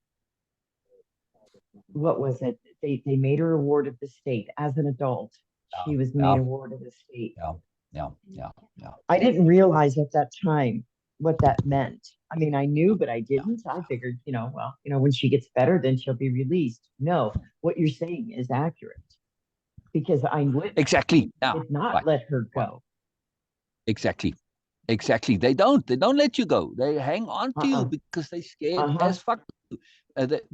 S1: what was it? They made her a ward of the state as an adult.
S2: yeah,
S1: She was made
S2: yeah,
S1: a ward of the state.
S2: yeah, yeah, yeah, yeah,
S1: I didn't realize at that time what that meant. I mean, I knew, but I
S2: yeah.
S1: didn't. I figured, well, when she gets better, then she'll be released. No, what you're saying is accurate because eyewitness
S2: Exactly. Yeah.
S1: did not
S2: Right.
S1: let her
S2: Right.
S1: go.
S2: Exactly. Exactly. They don't let you go. They hang on to you
S1: Uh-uh.
S2: because they scared
S1: Uh-huh.
S2: as fuck.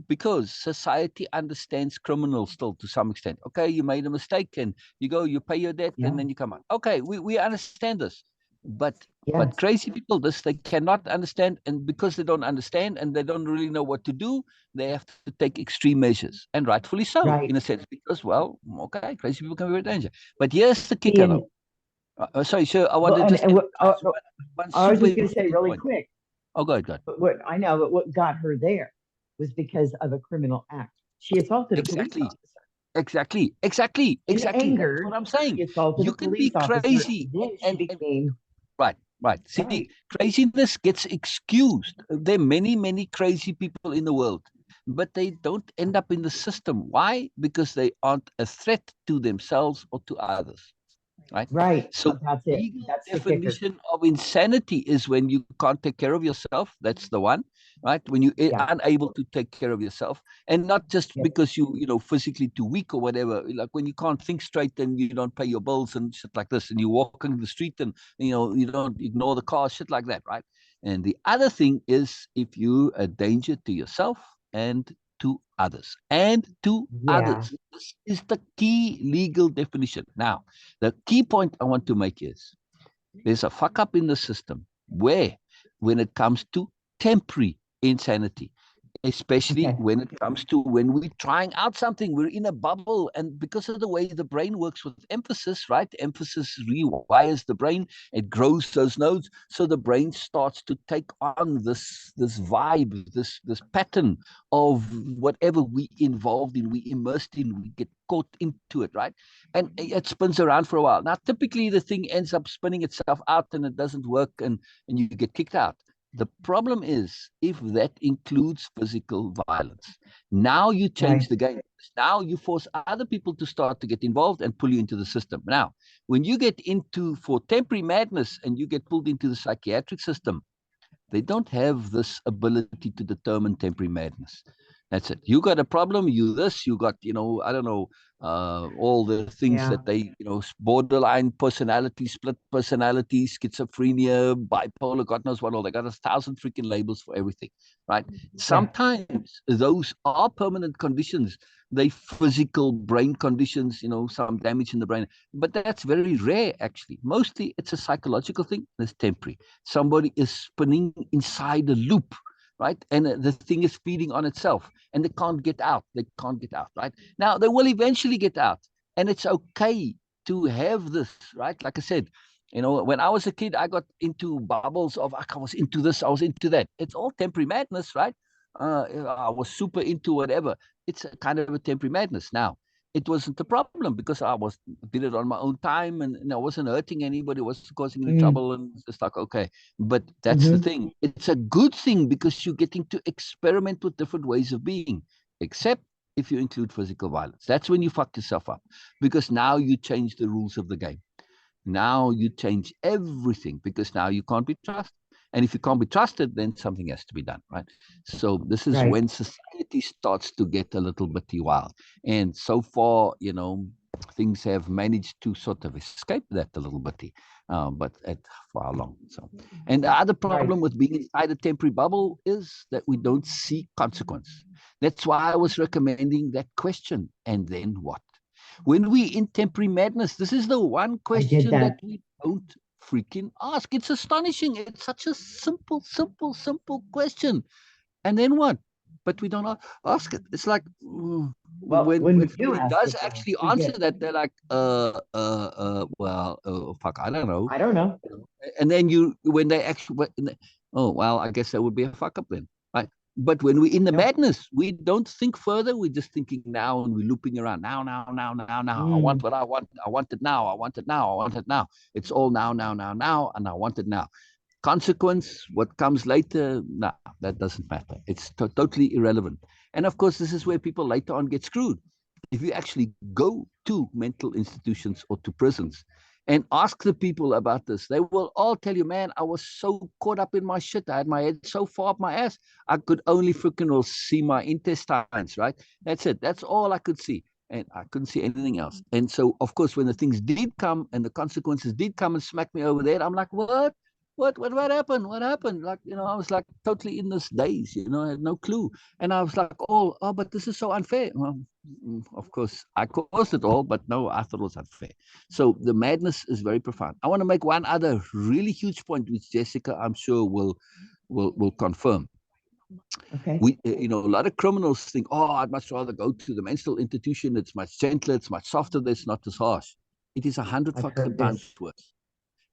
S2: Because society understands criminals still to some extent. Okay, you made a mistake and you go, you pay your debt, and
S1: Yeah.
S2: then you come out. Okay, we understand this, but
S1: Yes.
S2: crazy people, this they cannot understand, and because they don't understand and they don't really know what to do, they have to take extreme measures, and rightfully so, in
S1: Right.
S2: a sense, because well, okay, crazy people can be very dangerous. But here's the
S1: See,
S2: kicker, though. Sorry, sir, I want
S1: well,
S2: to just emphasize one
S1: I was
S2: super
S1: just going to say
S2: important
S1: really
S2: point.
S1: quick,
S2: Oh, go ahead, go ahead.
S1: but what I know, but what got her there was because of a criminal act. She assaulted a police
S2: Exactly.
S1: officer.
S2: Exactly, exactly,
S1: In
S2: exactly. That's what
S1: anger,
S2: I'm saying.
S1: she assaulted a
S2: You can be
S1: police officer.
S2: crazy,
S1: Then she
S2: and
S1: became
S2: right, right. See,
S1: right.
S2: craziness gets excused. There are many, many crazy people in the world, but they don't end up in the system. Why? Because they aren't a threat to themselves or to others. right?
S1: Right.
S2: So
S1: That's it.
S2: legal
S1: That's the kicker.
S2: definition of insanity is when you can't take care of yourself. That's the one, right? When you
S1: Yeah.
S2: are unable to take care of yourself, and not just
S1: Yep.
S2: because you know physically too weak or whatever. Like when you can't think straight and you don't pay your bills and shit like this, and you walk in the street and you don't ignore the car, shit like that, right? And the other thing is if you're a danger to yourself and to others and to
S1: Yeah.
S2: others. This is the key legal definition. Now, the key point I want to make is there's a fuck up in the system where, when it comes to temporary insanity, especially
S1: Okay.
S2: when it comes to when we're trying out something, we're in a bubble. And because of the way the brain works with emphasis, right? Emphasis rewires the brain, it grows those nodes. So the brain starts to take on this vibe, this pattern of whatever we involved in, we immersed in, we get caught into it, right? And it spins around for a while. Now, typically the thing ends up spinning itself out and it doesn't work and you get kicked out. The problem is if that includes physical violence. Now you change
S1: Right.
S2: the game. Now you force other people to start to get involved and pull you into the system. Now, when you get into for temporary madness and you get pulled into the psychiatric system, they don't have this ability to determine temporary madness. That's it. You got a problem, you this, you got, I don't know, all the things
S1: Yeah.
S2: that they, borderline personality, split personality, schizophrenia, bipolar, God knows what all. They got 1,000 freaking labels for everything, right?
S1: Yeah.
S2: Sometimes those are permanent conditions. They physical brain conditions, some damage in the brain, but that's very rare actually. Mostly it's a psychological thing. It's temporary. Somebody is spinning inside a loop, right? And the thing is feeding on itself and they can't get out. They can't get out, right? Now, they will eventually get out. And it's okay to have this, right? Like I said, when I was a kid, I got into bubbles of, I was into this, I was into that. It's all temporary madness, right? I was super into whatever. It's a kind of a temporary madness. Now, it wasn't a problem because I did it on my own time and I wasn't hurting anybody, wasn't causing any
S1: Mm.
S2: trouble, and it's like okay. But that's the
S1: Mm-hmm.
S2: thing. It's a good thing because you're getting to experiment with different ways of being, except if you include physical violence. That's when you fuck yourself up because now you change the rules of the game. Now you change everything because now you can't be trusted. And if you can't be trusted, then something has to be done, right? So this is
S1: Right.
S2: when society starts to get a little bit wild. And so far, things have managed to sort of escape that a little bit, but at for how long? So, and the other
S1: Right.
S2: problem with being inside a temporary bubble is that we don't see consequence. That's why I was recommending that question. And then what? When we in temporary madness, this is the one
S1: I did
S2: question that
S1: that.
S2: we don't freaking ask. It's astonishing. It's such a simple, simple, simple question. And then what? But we don't ask it. It's like
S1: Well,
S2: when
S1: when we
S2: when
S1: do
S2: somebody
S1: ask
S2: does
S1: it, though,
S2: actually
S1: we
S2: answer
S1: get,
S2: that, they're like, well, fuck, I don't know.
S1: I don't know.
S2: And then when they actually, oh, well, I guess that would be a fuck up then, right? But when we're in the
S1: Yep.
S2: madness, we don't think further. We're just thinking now and we're looping around now, now, now, now, now. I want
S1: Mm.
S2: what I want. I want it now. I want it now. I want it now. It's all now, now, now, now. And I want it now. Consequence, what comes later, nah, that doesn't matter. It's totally irrelevant. And of course, this is where people later on get screwed. If you actually go to mental institutions or to prisons and ask the people about this, they will all tell you, man, I was so caught up in my shit. I had my head so far up my ass, I could only freaking see my intestines, right? That's it. That's all I could see. And I couldn't see anything else. And so, of course, when the things did come and the consequences did come and smack me over there, I'm like, what? What happened? What happened? Like, I was like totally in this daze, I had no clue. And I was like, oh, but this is so unfair. Well, of course, I caused it all, but no, I thought it was unfair. So the madness is very profound. I want to make one other really huge point, which Jessica, I'm sure, will confirm.
S1: Okay.
S2: A lot of criminals think, oh, I'd much rather go to the mental institution. It's much gentler, it's much softer, it's not as harsh. It is 100
S1: I've
S2: fucking
S1: heard
S2: times
S1: this.
S2: worse.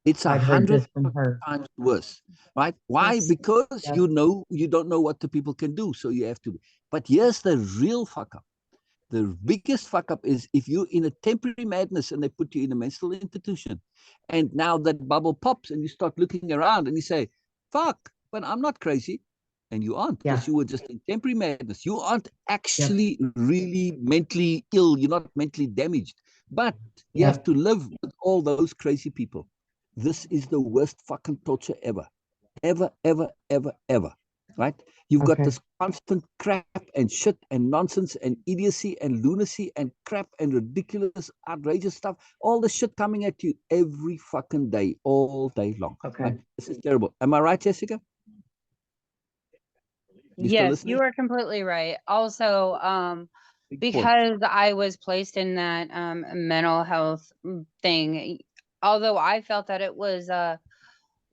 S2: It's a
S1: I've heard
S2: hundred
S1: this from her.
S2: times worse, right? Why?
S3: Yes.
S2: Because
S1: Yep.
S2: you don't know what the people can do, so you have to. But here's the real fuck up. The biggest fuck up is if you're in a temporary madness and they put you in a mental institution, and now that bubble pops and you start looking around and you say, "Fuck," but I'm not crazy, and you aren't because
S1: Yeah.
S2: you were just in temporary madness. You aren't
S1: Yep.
S2: actually really mentally ill. You're not mentally damaged. But you have to live with all those crazy people. This is the worst fucking torture ever. Ever, ever, ever, ever. Right? You've got this constant crap and shit and nonsense and idiocy and lunacy and crap and ridiculous, outrageous stuff. All the shit coming at you every fucking day, all day long.
S1: Okay.
S2: Right? This is terrible. Am I right, Jessica?
S3: Yes, you are completely right. Also, because I was placed in that mental health thing, although I felt that it was a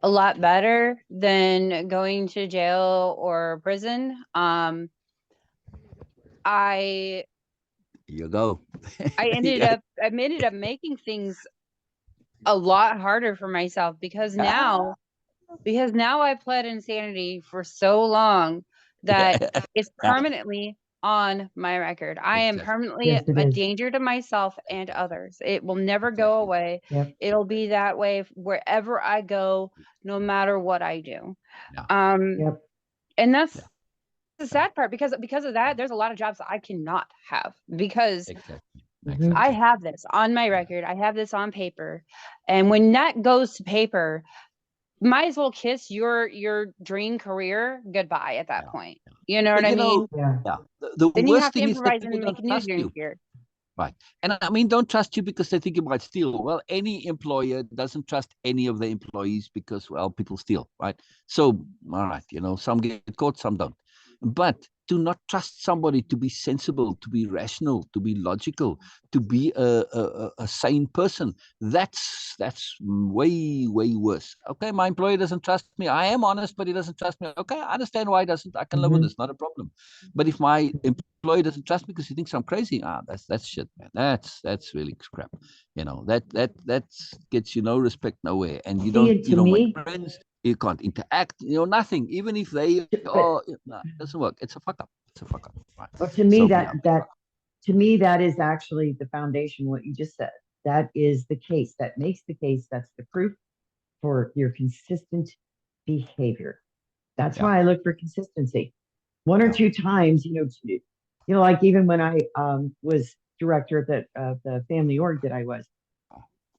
S3: lot better than going to jail or prison. I
S2: you go.
S3: I ended up making things a lot harder for myself because now I've pled insanity for so long that it's permanently on my record. I am permanently a danger to myself and others. It will never go away. It'll be that way wherever I go, no matter what I do. And that's the sad part because of that, there's a lot of jobs that I cannot have because I have this on my record. I have this on paper. And when that goes to paper, might as well kiss your dream career goodbye at that point. You know what I mean?
S2: The
S3: then you
S2: worst
S3: have to
S2: thing is that
S3: improvise
S2: people
S3: and make
S2: don't
S3: a new
S2: trust
S3: dream
S2: you.
S3: here.
S2: Right. And I mean, don't trust you because they think you might steal. Well, any employer doesn't trust any of the employees because, well, people steal, right? So, all right, some get caught, some don't. But do not trust somebody to be sensible, to be rational, to be logical, to be a sane person. That's way, way worse. Okay, my employer doesn't trust me. I am honest, but he doesn't trust me. Okay, I understand why he doesn't. I can live with this, not a problem. But if my employer doesn't trust me because he thinks I'm crazy, that's shit, man. That's really crap. That gets you no respect nowhere, and you don't make friends. You can't interact, nothing. Even if they no, it doesn't work. It's a fuck up. It's a fuck up. Right.
S1: Well, to me, to me, that is actually the foundation, what you just said. That is the case. That makes the case. That's the proof for your consistent behavior. That's why I look for consistency. One or two times, like even when I was director of the family org that I was,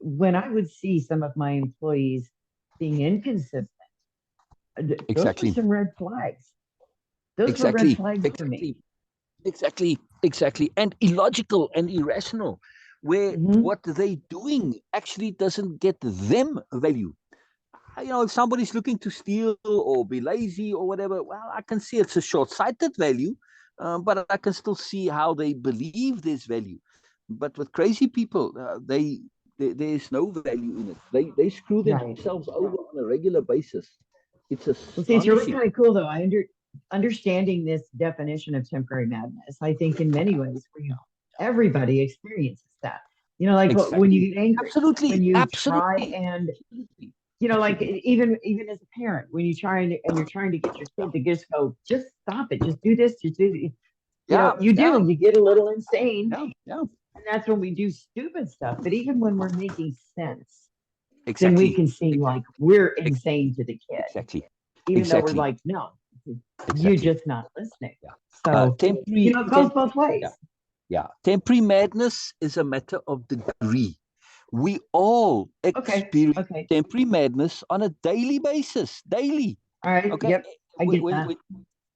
S1: when I would see some of my employees being inconsistent, those were some red flags. Those were red flags for me.
S2: Exactly. And illogical and irrational, where what they're doing actually doesn't get them value. If somebody's looking to steal or be lazy or whatever, well, I can see it's a short-sighted value, but I can still see how they believe there's value. But with crazy people, there's no value in it. They screw themselves over on a regular basis. It's
S1: it's really kind of cool, though. Understanding this definition of temporary madness. I think in many ways, everybody experiences that. When you get angry, when you try and like even as a parent, when you're trying to get your kid to just go, just stop it, just do this, just do it. You get a little insane. And that's when we do stupid stuff. But even when we're making sense, then we can seem like we're insane to the kid. Even though we're like, no, you're just not listening. So, it goes both ways.
S2: Temporary madness is a matter of degree. We all experience temporary madness on a daily basis. Daily.
S1: All right.
S2: Okay.
S1: Yep. I get that.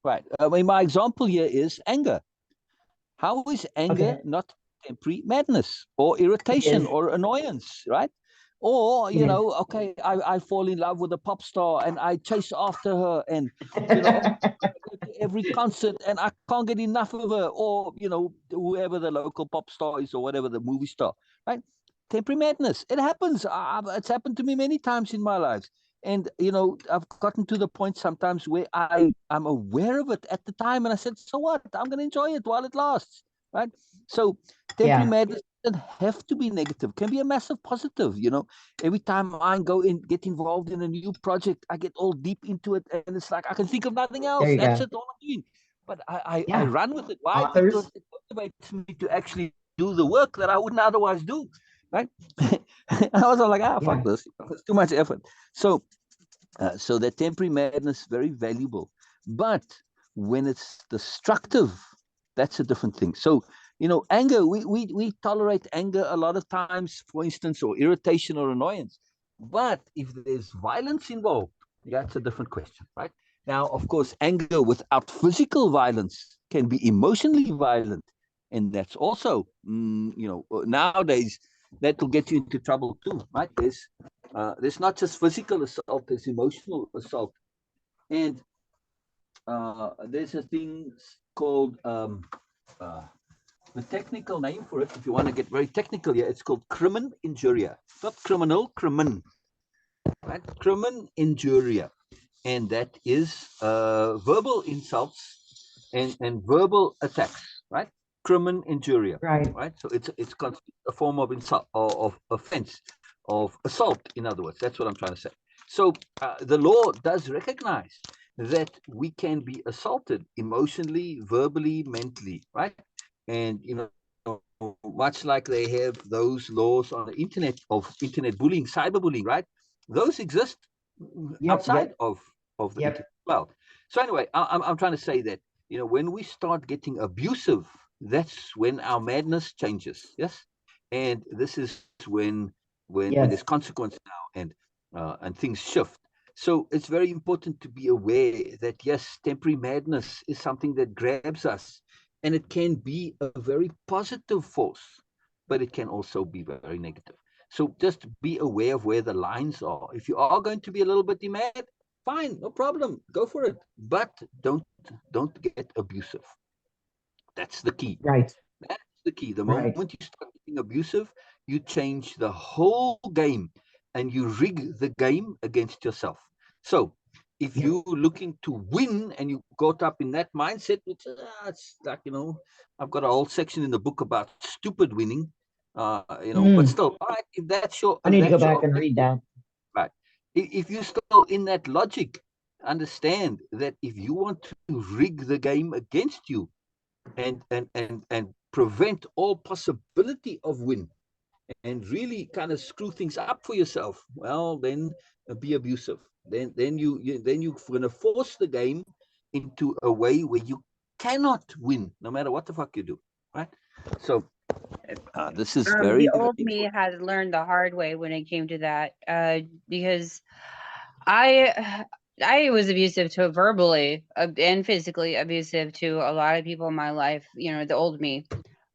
S2: Right. My example here is anger. How is anger not temporary madness or irritation or annoyance, right? Or, I fall in love with a pop star and I chase after her and, I go to every concert and I can't get enough of her, or, whoever the local pop star is or whatever the movie star, right? Temporary madness. It happens. It's happened to me many times in my life. And, I've gotten to the point sometimes where I'm aware of it at the time. And I said, so what? I'm going to enjoy it while it lasts, right? So temporary madness doesn't have to be negative. It can be a massive positive, Every time I get involved in a new project, I get all deep into it. And it's like, I can think of nothing else. That's it, all I'm doing. But I run with it. Why? Because it motivates me to actually do the work that I wouldn't otherwise do. Right? I was like, fuck this. It's too much effort. So that temporary madness is very valuable. But when it's destructive, that's a different thing. So, anger, we tolerate anger a lot of times, for instance, or irritation or annoyance. But if there's violence involved, that's a different question, right? Now, of course, anger without physical violence can be emotionally violent. And that's also, nowadays, that will get you into trouble too, right? There's not just physical assault, there's emotional assault. And there's a thing called, the technical name for it, if you want to get very technical here, it's called crimen injuria. Not criminal, crimen. Right? Crimen injuria. And that is verbal insults and verbal attacks, right? Crimen injuria,
S1: Right.
S2: So it's a form of insult, of offense, of assault, in other words. That's what I'm trying to say. So the law does recognize that we can be assaulted emotionally, verbally, mentally, right? And much like they have those laws on the internet of internet bullying, cyberbullying, right? Those exist outside of the internet world. So anyway, I'm trying to say that when we start getting abusive, that's when our madness changes. Yes, and this is when there's consequence now, and things shift. So it's very important to be aware that yes, temporary madness is something that grabs us, and it can be a very positive force, but it can also be very negative. So just be aware of where the lines are. If you are going to be a little bit mad, fine, no problem, go for it. But don't get abusive. That's the key.
S1: Right.
S2: That's the key. The
S1: Right.
S2: moment you start getting abusive, you change the whole game and you rig the game against yourself. So if you're looking to win and you got up in that mindset, which it's like, I've got a whole section in the book about stupid winning. But still, all right, if that's your
S1: I need to go back and read that.
S2: right. If you're still in that logic, understand that if you want to rig the game against you and prevent all possibility of win and really kind of screw things up for yourself, well, then be abusive. Then you're going to force the game into a way where you cannot win, no matter what the fuck you do, right? So this is very,
S3: The
S2: very
S3: old me
S2: important.
S3: had learned the hard way when it came to that, because I I was abusive to verbally and physically abusive to a lot of people in my life, the old me.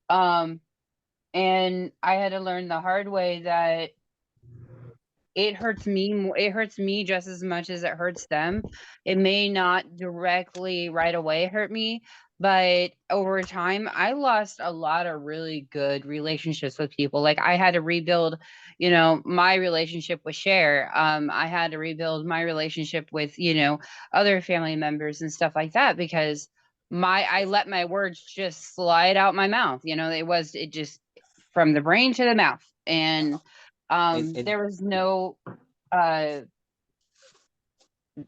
S3: Um, and I had to learn the hard way that it hurts me it hurts me just as much as it hurts them. It may not directly right away hurt me, but over time I lost a lot of really good relationships with people. Like I had to rebuild, my relationship with Cher. I had to rebuild my relationship with, other family members and stuff like that, because I let my words just slide out my mouth. It just from the brain to the mouth. And
S2: And
S3: there was no uh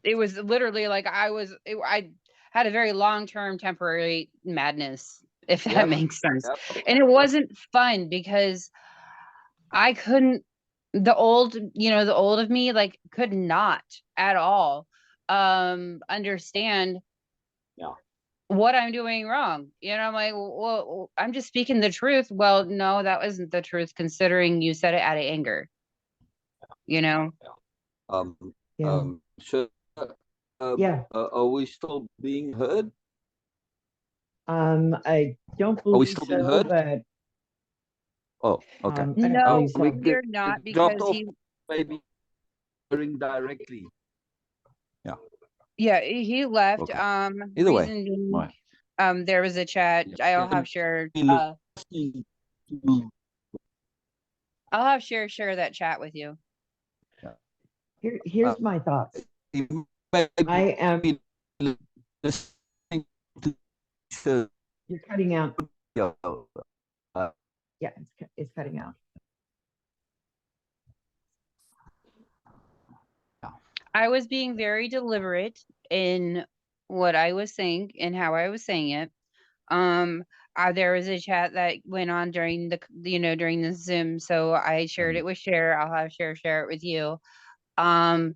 S3: it was literally like I had a very long-term temporary madness, if that
S2: yep,
S3: makes sense.
S2: yep.
S3: And it wasn't fun because I couldn't the old of me like could not at all understand what I'm doing wrong. I'm like, well, I'm just speaking the truth. Well, no, that wasn't the truth considering you said it out of anger, you know?
S2: Um,
S1: Yeah.
S2: sure.
S1: Yeah.
S2: Are we still being heard?
S1: I don't
S2: Are we
S1: believe
S2: still being
S1: so,
S2: heard?
S1: but
S2: Oh, okay.
S1: I don't
S3: No,
S1: believe
S2: We
S1: so.
S2: get
S3: you're not,
S2: dropped
S3: because
S2: off, maybe hearing directly.
S3: he left.
S2: Okay. Either way,
S3: Reason being,
S2: right.
S3: there was a chat. I'll have
S2: And
S3: Cher
S2: we listening to,
S3: share that chat with you.
S1: Here's my thoughts.
S2: you may
S1: I am.
S2: be listening to
S1: You're cutting out.
S2: uh,
S1: Yeah, it's cutting out.
S3: I was being very deliberate in what I was saying and how I was saying it. Um, there was a chat that went on during during the Zoom, so I shared it with Cher. I'll have Cher share it with you. Um,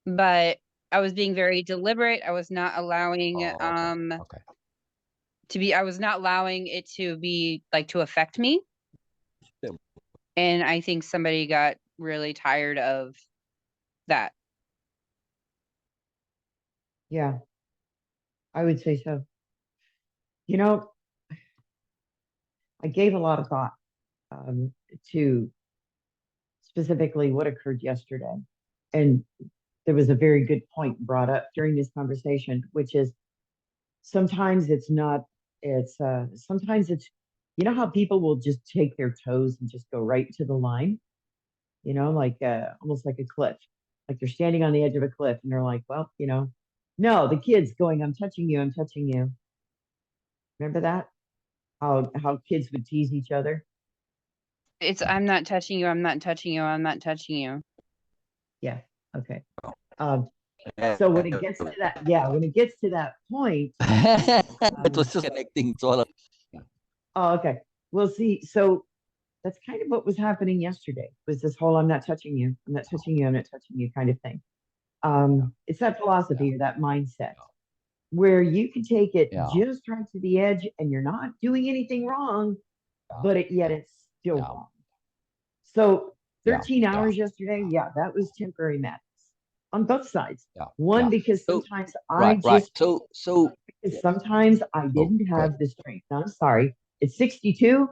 S3: but I was being very deliberate. I was not allowing
S2: okay. Okay.
S3: I was not allowing it to be like to affect me. And I think somebody got really tired of that.
S1: Yeah, I would say so. You know, I gave a lot of thought to specifically what occurred yesterday. And there was a very good point brought up during this conversation, which is sometimes it's not, sometimes it's, you know how people will just take their toes and just go right to the line, like almost like a cliff, like they're standing on the edge of a cliff and they're like, well, no, the kid's going, I'm touching you, I'm touching you. Remember that? How kids would tease each other?
S3: It's I'm not touching you, I'm not touching you, I'm not touching you.
S1: Yeah. Okay. So when it gets to that, yeah, when it gets to that point,
S2: It was just connecting.
S1: oh, okay. Well, see, so that's kind of what was happening yesterday, was this whole I'm not touching you, I'm not touching you, I'm not touching you kind of thing. It's that philosophy or that mindset where you can take it just right to the edge and you're not doing anything wrong, but yet it's still wrong. So 13 hours yesterday, that was temporary madness on both sides. One, because sometimes sometimes I didn't have the strength. I'm sorry. It's 62.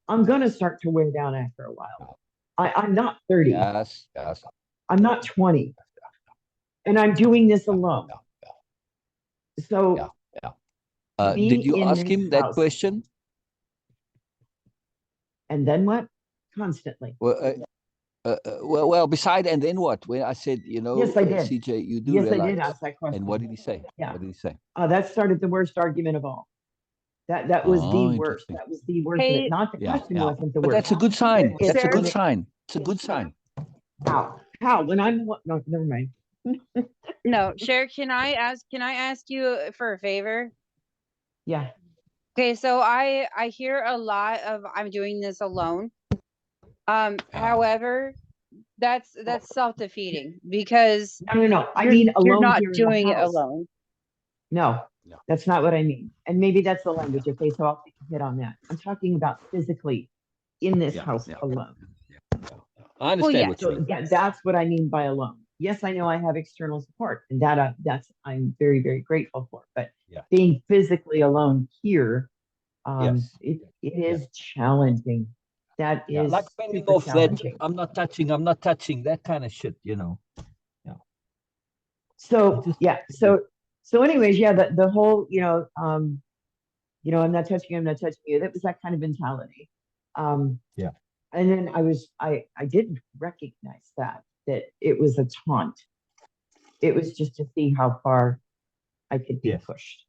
S1: I'm going to start to wear down after a while. I'm not 30.
S2: Yes.
S1: I'm not 20. And I'm doing this alone. So,
S2: did you ask him that question?
S1: And then what? Constantly.
S2: Well, beside and then what? When I said,
S1: yes, I did.
S2: CJ, you do
S1: yes,
S2: realize.
S1: I did ask that question.
S2: And what did he say?
S1: Yeah.
S2: What did he say?
S1: That started the worst argument of all. That was the worst. That was the worst.
S3: Hey,
S1: not the question wasn't the
S2: but
S1: worst.
S2: That's a good sign. That's a good
S3: Sher?
S2: sign. It's a good sign.
S1: How? When I'm no, never mind.
S3: No, Sher, can I ask you for a favor?
S1: Yeah.
S3: Okay, so I hear a lot of I'm doing this alone. However, that's self-defeating because
S1: No. I mean alone.
S3: You're not
S1: here
S3: doing
S1: in the
S3: it
S1: house.
S3: alone.
S1: No, that's not what I mean. And maybe that's the language. Okay, so I'll hit on that. I'm talking about physically in this house alone.
S2: I understand what you
S1: So
S2: mean.
S1: that's what I mean by alone. Yes, I know I have external support, and that's I'm very, very grateful for. But being physically alone here, it is challenging. That is
S2: like bending
S1: super
S2: off
S1: challenging.
S2: that I'm not touching that kind of shit,
S1: So so anyways, the whole I'm not touching you, I'm not touching you. That was that kind of mentality. And then I didn't recognize that it was a taunt. It was just to see how far I could be pushed.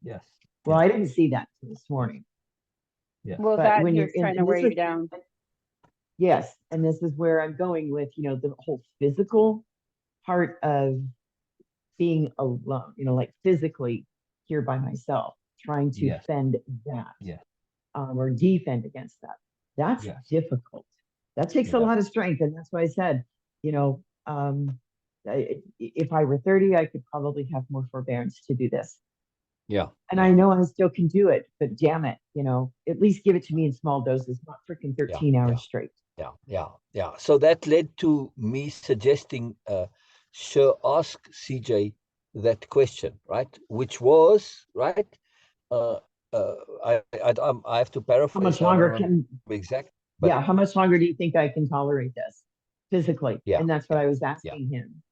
S2: Yes.
S1: Well, I didn't see that this morning.
S3: Well,
S1: But
S3: that
S1: when
S3: he
S1: you're
S3: was trying to wear you down.
S1: Yes, and this is where I'm going with, the whole physical part of being alone, like physically here by myself, trying to fend that, or defend against that. That's difficult. That takes a lot of strength, and that's why I said, if I were 30, I could probably have more forbearance to do this.
S2: Yeah.
S1: And I know I still can do it, but damn it, at least give it to me in small doses, not freaking 13 hours straight.
S2: Yeah. So that led to me suggesting Sher ask CJ that question, right? Which was, right? I have to paraphrase.
S1: How much longer can
S2: exact?
S1: How much longer do you think I can tolerate this physically? And that's what I was asking him.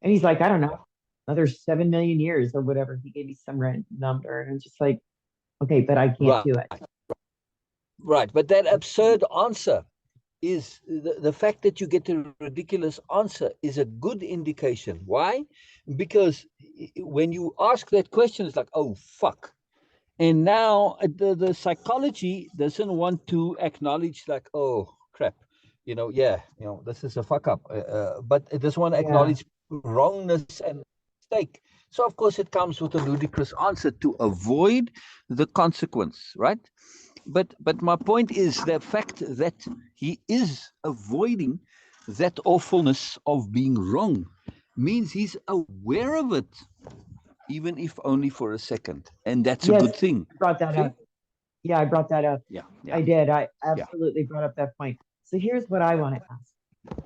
S1: And he's like, I don't know, another 7 million years or whatever. He gave me some random number, and I'm just like, okay, but I can't do it.
S2: Right, but that absurd answer is the fact that you get a ridiculous answer is a good indication. Why? Because when you ask that question, it's like, oh, fuck. And now the psychology doesn't want to acknowledge like, oh, crap, this is a fuck up. But it doesn't want to acknowledge wrongness and mistake. So, of course, it comes with a ludicrous answer to avoid the consequence, right? But my point is the fact that he is avoiding that awfulness of being wrong means he's aware of it. even if only for a second. And that's a
S1: Yes,
S2: good thing.
S1: I brought that
S2: See?
S1: up. Yeah, I brought that up.
S2: Yeah,
S1: I
S2: yeah,
S1: did. I
S2: yeah.
S1: absolutely brought up that point. So here's what I want to ask.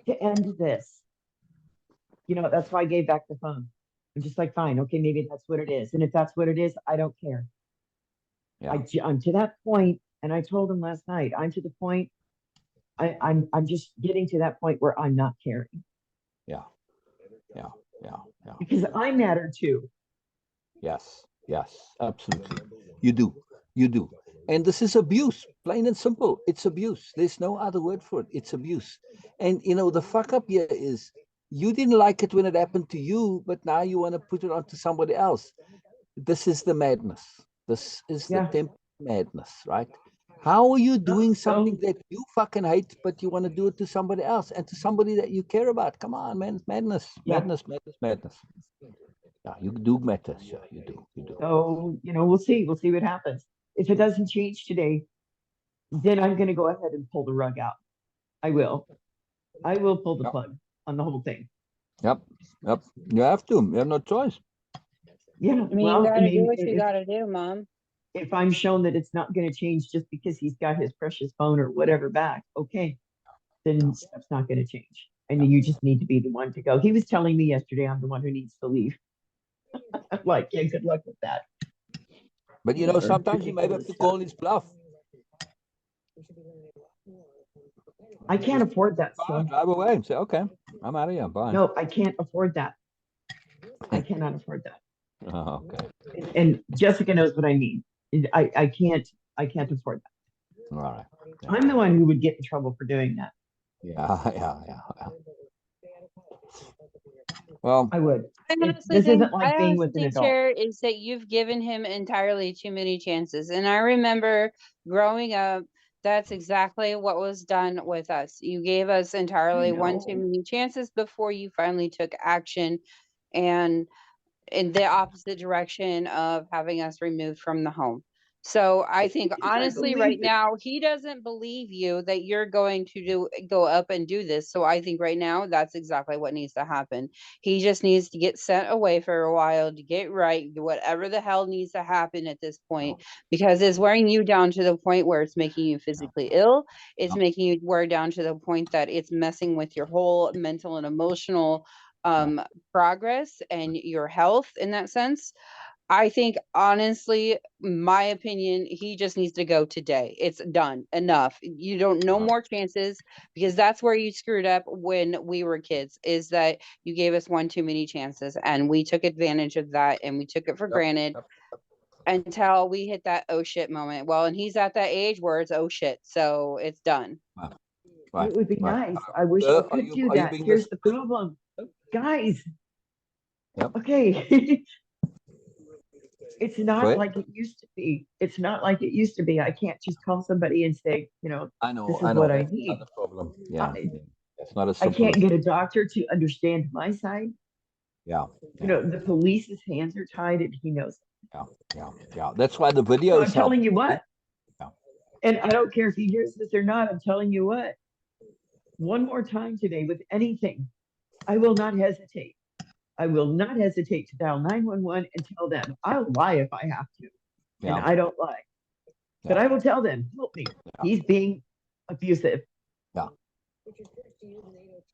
S1: To end this, that's why I gave back the phone. I'm just like, fine, okay, maybe that's what it is. And if that's what it is, I don't care.
S2: Yeah.
S1: I'm to that point, and I told him last night, I'm to the point, I'm just getting to that point where I'm not caring.
S2: Yeah. Yeah. Yeah. Yeah.
S1: Because I matter too.
S2: Yes. Yes. Absolutely. You do. You do. And this is abuse, plain and simple. It's abuse. There's no other word for it. It's abuse. And the fuck up here is you didn't like it when it happened to you, but now you want to put it onto somebody else. This is the madness. This is the
S1: Yeah.
S2: temple madness, right? How are you doing something
S1: So
S2: that you fucking hate, but you want to do it to somebody else and to somebody that you care about? Come on, man. It's madness.
S1: yeah.
S2: Madness, madness, madness. Yeah, you do matter, sure. You do. You do.
S1: So, we'll see. We'll see what happens. If it doesn't change today, then I'm gonna go ahead and pull the rug out. I will. I will pull the
S2: Yep.
S1: plug on the whole thing.
S2: Yep. Yep. You have to. You have no choice.
S1: Yeah.
S3: I mean, you
S1: Well, I
S3: gotta do
S1: mean,
S3: what you gotta do, Mom.
S1: if I'm shown that it's not going to change just because he's got his precious phone or whatever back, okay, then stuff's not going to change. And you just need to be the one to go. He was telling me yesterday I'm the one who needs to leave. I'm like, yeah, good luck with that.
S2: But sometimes you may have to call his bluff.
S1: I can't afford that.
S2: Fine, drive away and say, okay, I'm out of here. Bye.
S1: No, I can't afford that. I cannot afford that.
S2: Oh, okay.
S1: And Jessica knows what I mean. I can't afford that.
S2: All right. Yeah.
S1: I'm the one who would get in trouble for doing that.
S2: Yeah, yeah. Well,
S1: I would.
S3: I
S1: This isn't like being with an
S3: think,
S1: adult.
S3: Cher, is that you've given him entirely too many chances. And I remember growing up, that's exactly what was done with us. You gave us entirely one too many chances before you finally took action and in the opposite direction of having us removed from the home. So I think honestly right now he doesn't believe you that you're going to go up and do this. So I think right now that's exactly what needs to happen. He just needs to get sent away for a while to get right, whatever the hell needs to happen at this point, because it's wearing you down to the point where it's making you physically ill. It's making you wear down to the point that it's messing with your whole mental and emotional progress and your health in that sense. I think honestly, my opinion, he just needs to go today. It's done. Enough. You don't no more chances, because that's where you screwed up when we were kids, is that you gave us one too many chances and we took advantage of that and we took it for granted until we hit that oh shit moment. Well, and he's at that age where it's oh shit. So it's done.
S2: Right,
S1: It would be
S2: right.
S1: nice. I wish I
S2: Are
S1: could
S2: you
S1: do
S2: are you
S1: that.
S2: being
S1: Here's the
S2: listened to?
S1: problem. Guys,
S2: Yep.
S1: okay. It's
S2: Go
S1: not
S2: ahead.
S1: like it used to be. It's not like it used to be. I can't just call somebody and say,
S2: I know,
S1: this
S2: I
S1: is
S2: know.
S1: what I
S2: That's
S1: need.
S2: another problem. Yeah,
S1: I,
S2: it's not as
S1: I
S2: simple
S1: can't
S2: as
S1: get a doctor to understand my side.
S2: yeah,
S1: The police's hands are tied and he knows.
S2: yeah. That's why the
S1: So
S2: videos
S1: I'm
S2: help.
S1: telling you what,
S2: Yeah.
S1: and I don't care if he hears this or not, I'm telling you what, one more time today with anything, I will not hesitate. I will not hesitate to dial 911 and tell them. I'll lie if I have to. And I don't lie. But I will tell them, help me. He's being abusive.
S2: Yeah.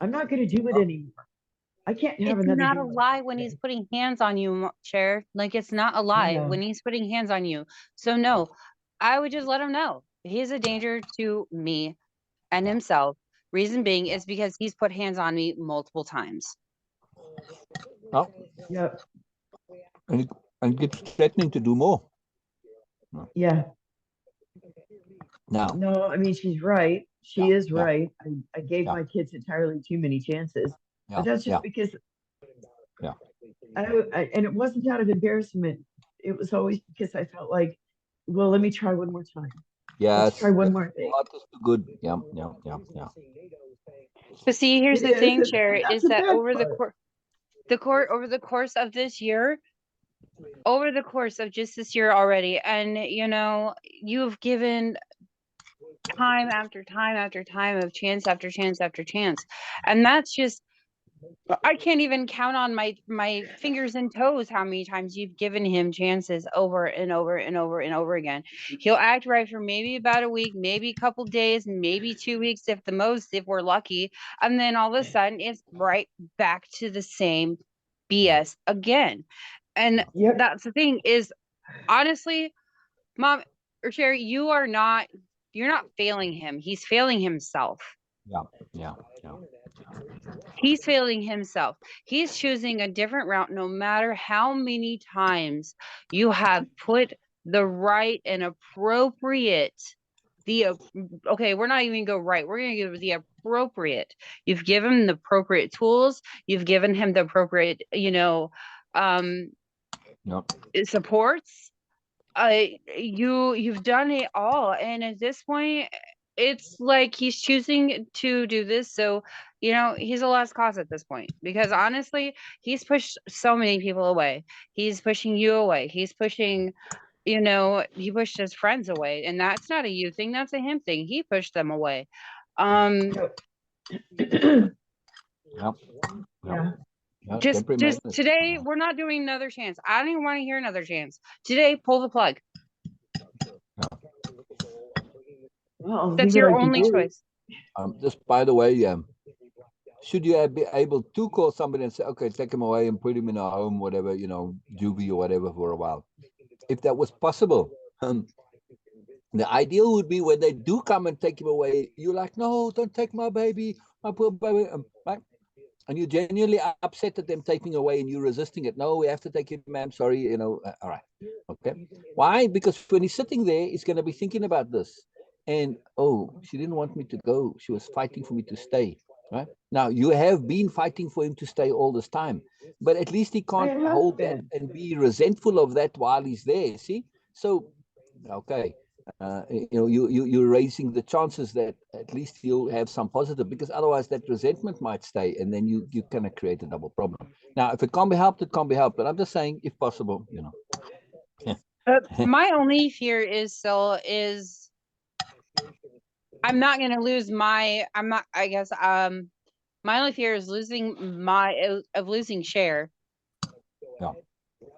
S1: I'm not going to do it anymore. I can't have
S3: It's
S1: another
S3: not
S1: day
S3: a
S1: like
S3: lie when
S1: today.
S3: he's putting hands on you, Cher. Like, it's not a lie when he's putting hands on you. So no, I would just let him know he's a danger to me and himself. Reason being is because he's put hands on me multiple times.
S2: Oh,
S1: Yeah.
S2: And keeps threatening to do more.
S1: Yeah.
S2: Now.
S1: No, I mean, she's right. She is right. I gave my kids entirely too many chances. But that's just because and it wasn't out of embarrassment. It was always because I felt like, well, let me try one more time.
S2: Yes.
S1: Let's try one more thing.
S2: Good. Yeah.
S3: But see, here's the thing, Cher, is that over the course of this year, over the course of just this year already, and you've given time after time after time of chance after chance after chance, and that's just I can't even count on my fingers and toes how many times you've given him chances over and over and over and over again. He'll act right for maybe about a week, maybe a couple days, maybe 2 weeks if the most, if we're lucky. And then all of a sudden it's right back to the same BS again. And
S1: Yep.
S3: that's the thing is, honestly, Mom or Sherry, you're not failing him. He's failing himself.
S2: Yeah, yeah, yeah.
S3: He's failing himself. He's choosing a different route no matter how many times you have put the right and appropriate okay, we're not even go right. We're going to give the appropriate. You've given him the appropriate tools. You've given him the appropriate,
S2: Yep.
S3: supports. You've done it all, and at this point it's like he's choosing to do this, so he's a lost cause at this point, because honestly he's pushed so many people away. He's pushing you away. He's pushing, he pushed his friends away, and that's not a you thing, that's a him thing. He pushed them away.
S1: Yep.
S2: Yep.
S1: Yeah.
S2: Yeah,
S3: just
S2: temporary
S3: just
S2: madness.
S3: today we're not doing another chance. I don't even want to hear another chance. Today, pull the plug.
S1: Well,
S3: That's
S1: see what
S3: your
S1: I can
S3: only
S1: do.
S3: choice.
S2: Just by the way, should you be able to call somebody and say, okay, take him away and put him in a home, whatever, juvie or whatever for a while? If that was possible, the ideal would be when they do come and take him away, you're like, no, don't take my baby, my poor baby, right? And you're genuinely upset at them taking away and you're resisting it. No, we have to take him, ma'am, sorry, all right. Okay. Why? Because when he's sitting there, he's going to be thinking about this. And, oh, she didn't want me to go. She was fighting for me to stay. Right? Now, you have been fighting for him to stay all this time, but at least he
S1: I
S2: can't
S1: have
S2: hold that
S1: been.
S2: and be resentful of that while he's there. See? So, okay. You're raising the chances that at least he'll have some positive, because otherwise that resentment might stay, and then you kind of create a double problem. Now, if it can't be helped, it can't be helped. But I'm just saying, if possible,
S3: My only fear is I'm not going to lose I'm not, I guess, my only fear is losing Cher.
S2: Yeah.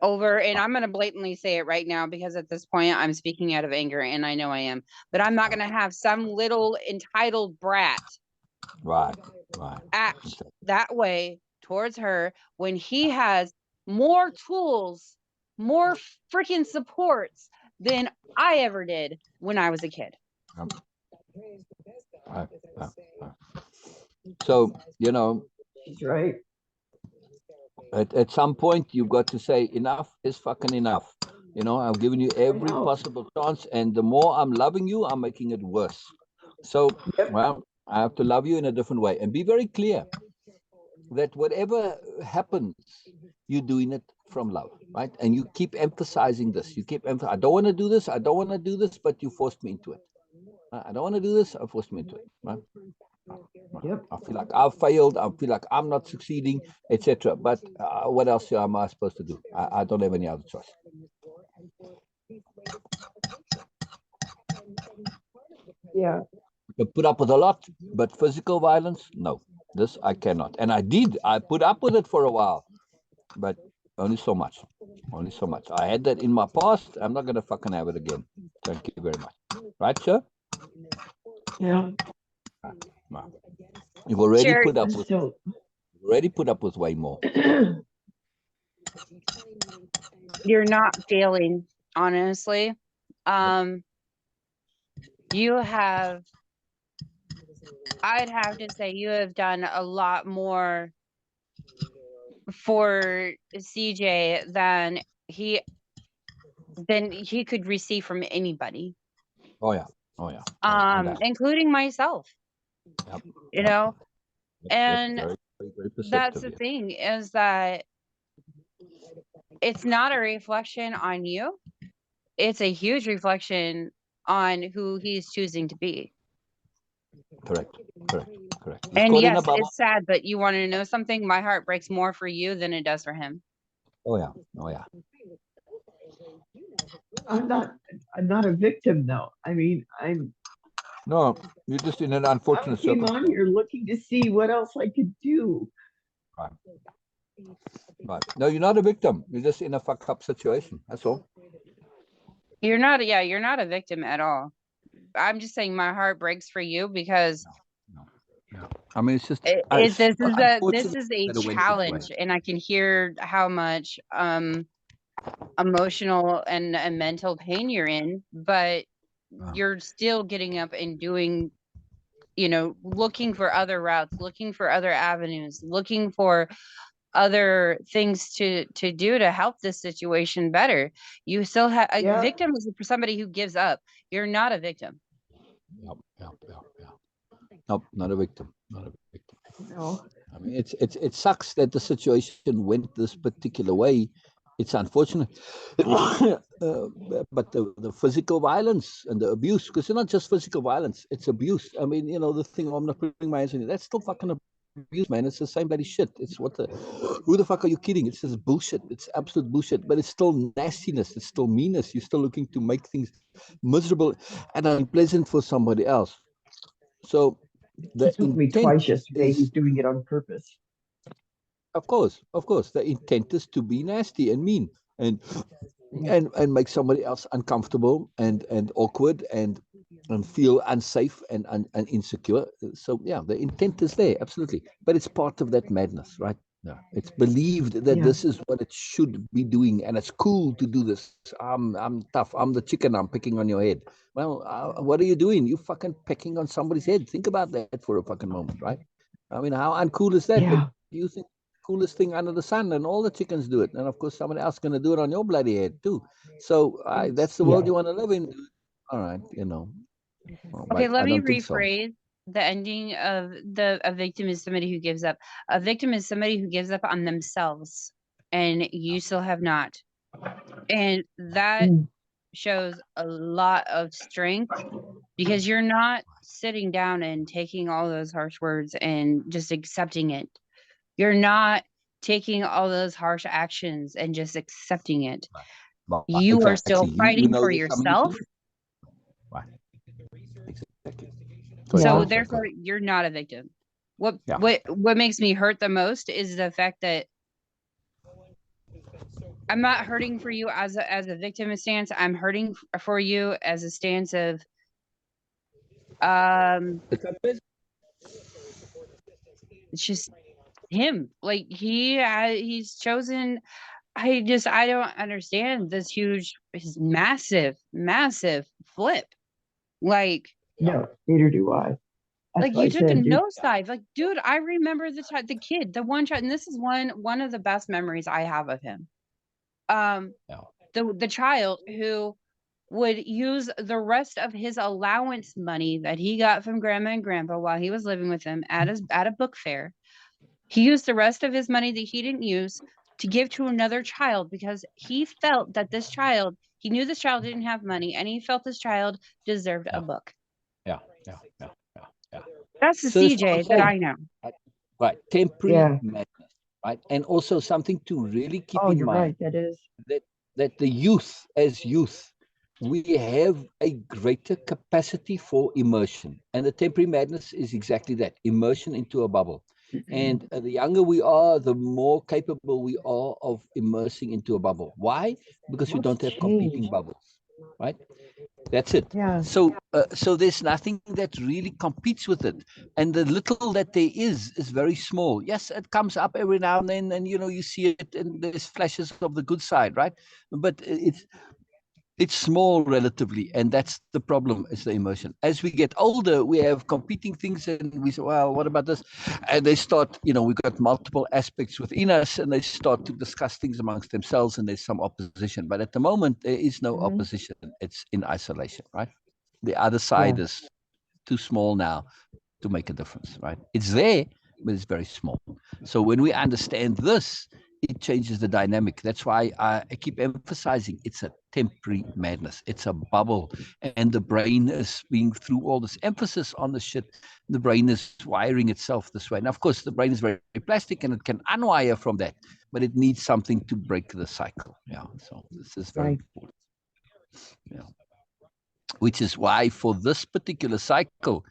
S3: Over, and I'm going to blatantly say it right now, because at this point I'm speaking out of anger, and I know I am, but I'm not going to have some little entitled brat
S2: Right.
S3: act that way towards her when he has more tools, more freaking supports than I ever did when I was a kid.
S2: So,
S1: She's right.
S2: at some point you've got to say enough is fucking enough. I've given you every possible chance, and the more I'm loving you, I'm making it worse. So, well, I have to love you in a different way and be very clear that whatever happens, you're doing it from love, right? And you keep emphasizing this. I don't want to do this. I don't want to do this, but you forced me into it. I don't want to do this. I forced me into it, right?
S1: Yep.
S2: I feel like I've failed. I feel like I'm not succeeding, etc. But what else am I supposed to do? I don't have any other choice.
S1: Yeah.
S2: I can put up with a lot, but physical violence, no. This I cannot. And I did. I put up with it for a while, but only so much. Only so much. I had that in my past. I'm not going to fucking have it again. Thank you very much. Right, sir?
S1: Yeah.
S2: You've already
S3: Sherry,
S2: put up with.
S1: So,
S2: Already put up with way more.
S3: you're not failing, honestly. You have, I'd have to say, you have done a lot more for CJ he than he could receive from anybody.
S2: Oh yeah.
S3: Including myself.
S2: Yep.
S3: And
S2: very, very
S3: that's the
S2: yeah.
S3: thing, is that it's not a reflection on you. It's a huge reflection on who he's choosing to be.
S2: Correct.
S3: And yes, it's sad, but you want to know something? My heart breaks more for you than it does for him.
S2: Oh yeah.
S1: I'm not a victim though. I mean,
S2: No, you're just in an unfortunate
S1: I came on
S2: circumstance.
S1: here looking to see what else I could do.
S2: Right. Right. No, you're not a victim. You're just in a fucked up situation. That's all.
S3: You're not, yeah, you're not a victim at all. I'm just saying my heart breaks for you because
S2: No. Yeah. I mean, it's just
S3: this
S2: so
S3: is
S2: unfortunate
S3: a
S2: that it went this way.
S3: challenge, and I can hear how much emotional and mental pain you're in, but you're still getting up and doing, looking for other routes, looking for other avenues, looking for other things to do to help this situation better. You still have a
S1: Yeah.
S3: victim is for somebody who gives up. You're not a victim.
S2: Yep. Nope, not a victim. Not a victim.
S1: No.
S2: I mean, it sucks that the situation went this particular way. It's unfortunate, but the physical violence and the abuse, because it's not just physical violence, it's abuse. I mean, the thing, I'm not putting my hands on you. That's still fucking abuse, man. It's the same bloody shit. It's who the fuck are you kidding? It's just bullshit. It's absolute bullshit. But it's still nastiness. It's still meanness. You're still looking to make things miserable and unpleasant for somebody else. So
S1: He
S2: the
S1: told me twice
S2: intent
S1: yesterday he's
S2: is,
S1: doing it on purpose.
S2: of course, the intent is to be nasty and mean and
S1: Yeah.
S2: make somebody else uncomfortable and awkward and feel unsafe and insecure. So yeah, the intent is there, absolutely. But it's part of that madness, right? Yeah. It's believed that
S1: Yeah.
S2: this is what it should be doing, and it's cool to do this. I'm tough. I'm the chicken. I'm picking on your head. Well, what are you doing? You fucking pecking on somebody's head. Think about that for a fucking moment, right? I mean, how uncool is that? But
S1: Yeah.
S2: you think coolest thing under the sun, and all the chickens do it, and of course somebody else going to do it on your bloody head too. So that's the world
S1: Yeah.
S2: you want to live in. All right,
S3: Okay,
S2: but
S3: let
S2: I
S3: me
S2: don't think so.
S3: rephrase the ending of a victim is somebody who gives up. A victim is somebody who gives up on themselves, and you still have not. And that
S1: Mm.
S3: shows a lot of strength because you're not sitting down and taking all those harsh words and just accepting it. You're not taking all those harsh actions and just accepting it.
S2: Well,
S3: You are
S2: exactly.
S3: still
S2: You
S3: fighting
S2: know
S3: for
S2: there's something
S3: yourself.
S2: to it. Right. Exactly.
S3: So
S1: Yeah.
S3: therefore you're not a victim. What
S2: Yeah.
S3: what makes me hurt the most is the fact that I'm not hurting for you as a victim stance. I'm hurting for you as a stance of
S2: It's unpleasant.
S3: it's just him. Like he's chosen. I don't understand this his massive flip. Like
S1: No, neither do I. That's what
S3: you
S1: I
S3: took a
S1: said.
S3: nosedive. Like, dude, I remember the kid, the one child, and this is one of the best memories I have of him.
S2: Yeah.
S3: The child who would use the rest of his allowance money that he got from grandma and grandpa while he was living with them at a book fair. He used the rest of his money that he didn't use to give to another child because he felt that he knew this child didn't have money and he felt this child deserved a
S2: Yeah.
S3: book.
S2: Yeah. Yeah. Yeah. Yeah. Yeah.
S3: That's the
S2: So that's what I'm
S3: CJ that
S2: saying.
S3: I know.
S2: Right. Temporary
S1: Yeah.
S2: madness. Right. And also something to really keep
S1: Oh,
S2: in
S1: you're
S2: mind
S1: right. That is.
S2: that the youth, as youth, we have a greater capacity for immersion. And the temporary madness is exactly that, immersion into a bubble. And the younger we are, the more capable we are of immersing into a bubble. Why? Because we
S1: What's
S2: don't have competing
S1: changed?
S2: bubbles, right? That's it.
S1: Yeah.
S2: So there's nothing that really competes with it, and the little that there is very small. Yes, it comes up every now and then, and you see it, and there's flashes of the good side, right? But it's small relatively, and that's the problem, is the emotion. As we get older, we have competing things, and we say, well, what about this? And they start, we've got multiple aspects within us, and they start to discuss things amongst themselves, and there's some opposition. But at the moment, there is no
S1: Mhm.
S2: opposition. It's in isolation, right? The other side
S1: Yeah.
S2: is too small now to make a difference, right? It's there, but it's very small. So when we understand this, it changes the dynamic. That's why I keep emphasizing it's a temporary madness. It's a bubble. And the brain is being through all this emphasis on the shit. The brain is wiring itself this way. And of course, the brain is very, very plastic and it can unwire from that, but it needs something to break the cycle. Yeah. So this is very
S1: Right.
S2: important. Yeah. Which is why for this particular cycle,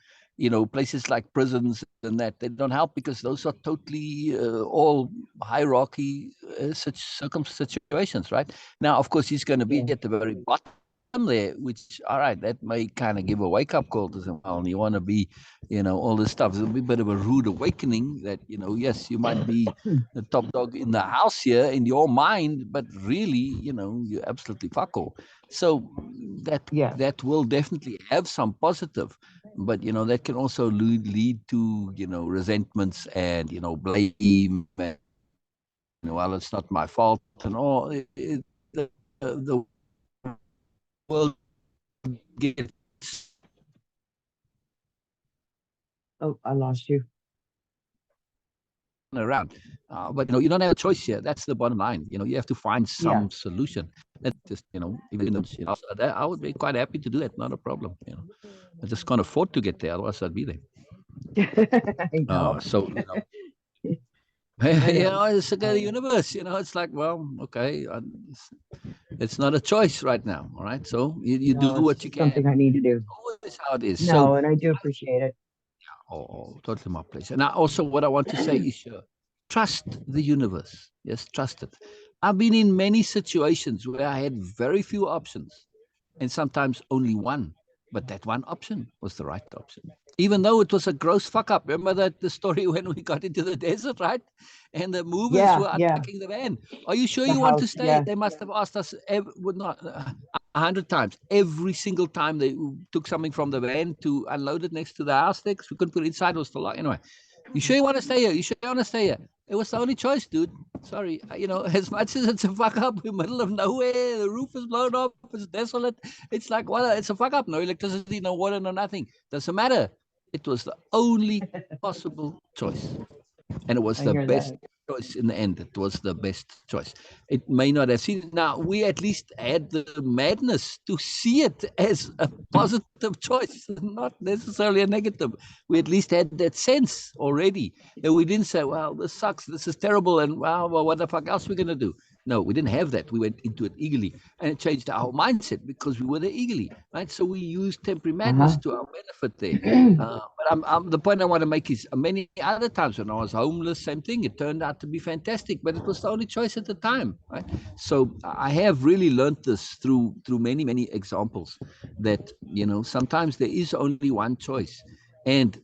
S2: places like prisons and that, they don't help because those are totally all hierarchy such situations, right? Now, of course, he's going to be at the very bottom there, which, all right, that may kind of give a wake-up call to him. Well, and you want to be, all this stuff. It'll be a bit of a rude awakening that, yes, you might be the top dog in the house here in your mind, but really, you're absolutely fuck all. So that will definitely have some positive, but that can also lead to resentments and blame and well, it's not my fault and all. The world gets.
S1: Oh, I lost you.
S2: Around, but you don't have a choice here. That's the bottom line. You have to find some solution. That just even I would be quite happy to do that. Not a problem. I just can't afford to get there. Otherwise, I'd be there.
S1: I know.
S2: So it's like the universe. It's like, well, okay, it's not a choice right now. All right, so you do what you can.
S1: Something I need to do.
S2: Always how it is.
S1: No, and I do appreciate it.
S2: Oh, totally my pleasure. Now, also, what I want to say is, trust the universe. Yes, trust it. I've been in many situations where I had very few options, and sometimes only one. But that one option was the right option, even though it was a gross fuck up. Remember the story when we got into the desert, right? And the movers were attacking the van. Are you sure you want to stay? They must have asked us 100 times. Every single time they took something from the van to unload it next to the house there, because we couldn't put it inside. It was still locked. Anyway, you sure you want to stay here? You sure you want to stay here? It was the only choice, dude. Sorry. As much as it's a fuck up in the middle of nowhere, the roof is blown off, it's desolate. It's like, well, it's a fuck up. No electricity, no water, no nothing. Doesn't matter. It was the only possible choice. And it was the best choice in the end. It was the best choice. It may not have seen it. Now, we at least had the madness to see it as a positive choice, not necessarily a negative. We at least had that sense already. And we didn't say, well, this sucks, this is terrible, and well, what the fuck else are we going to do? No, we didn't have that. We went into it eagerly, and it changed our mindset because we were there eagerly, right? So we used temporary madness to our benefit there. But the point I want to make is many other times when I was homeless, same thing. It turned out to be fantastic, but it was the only choice at the time, right? So I have really learned this through many, many examples that, sometimes there is only one choice, and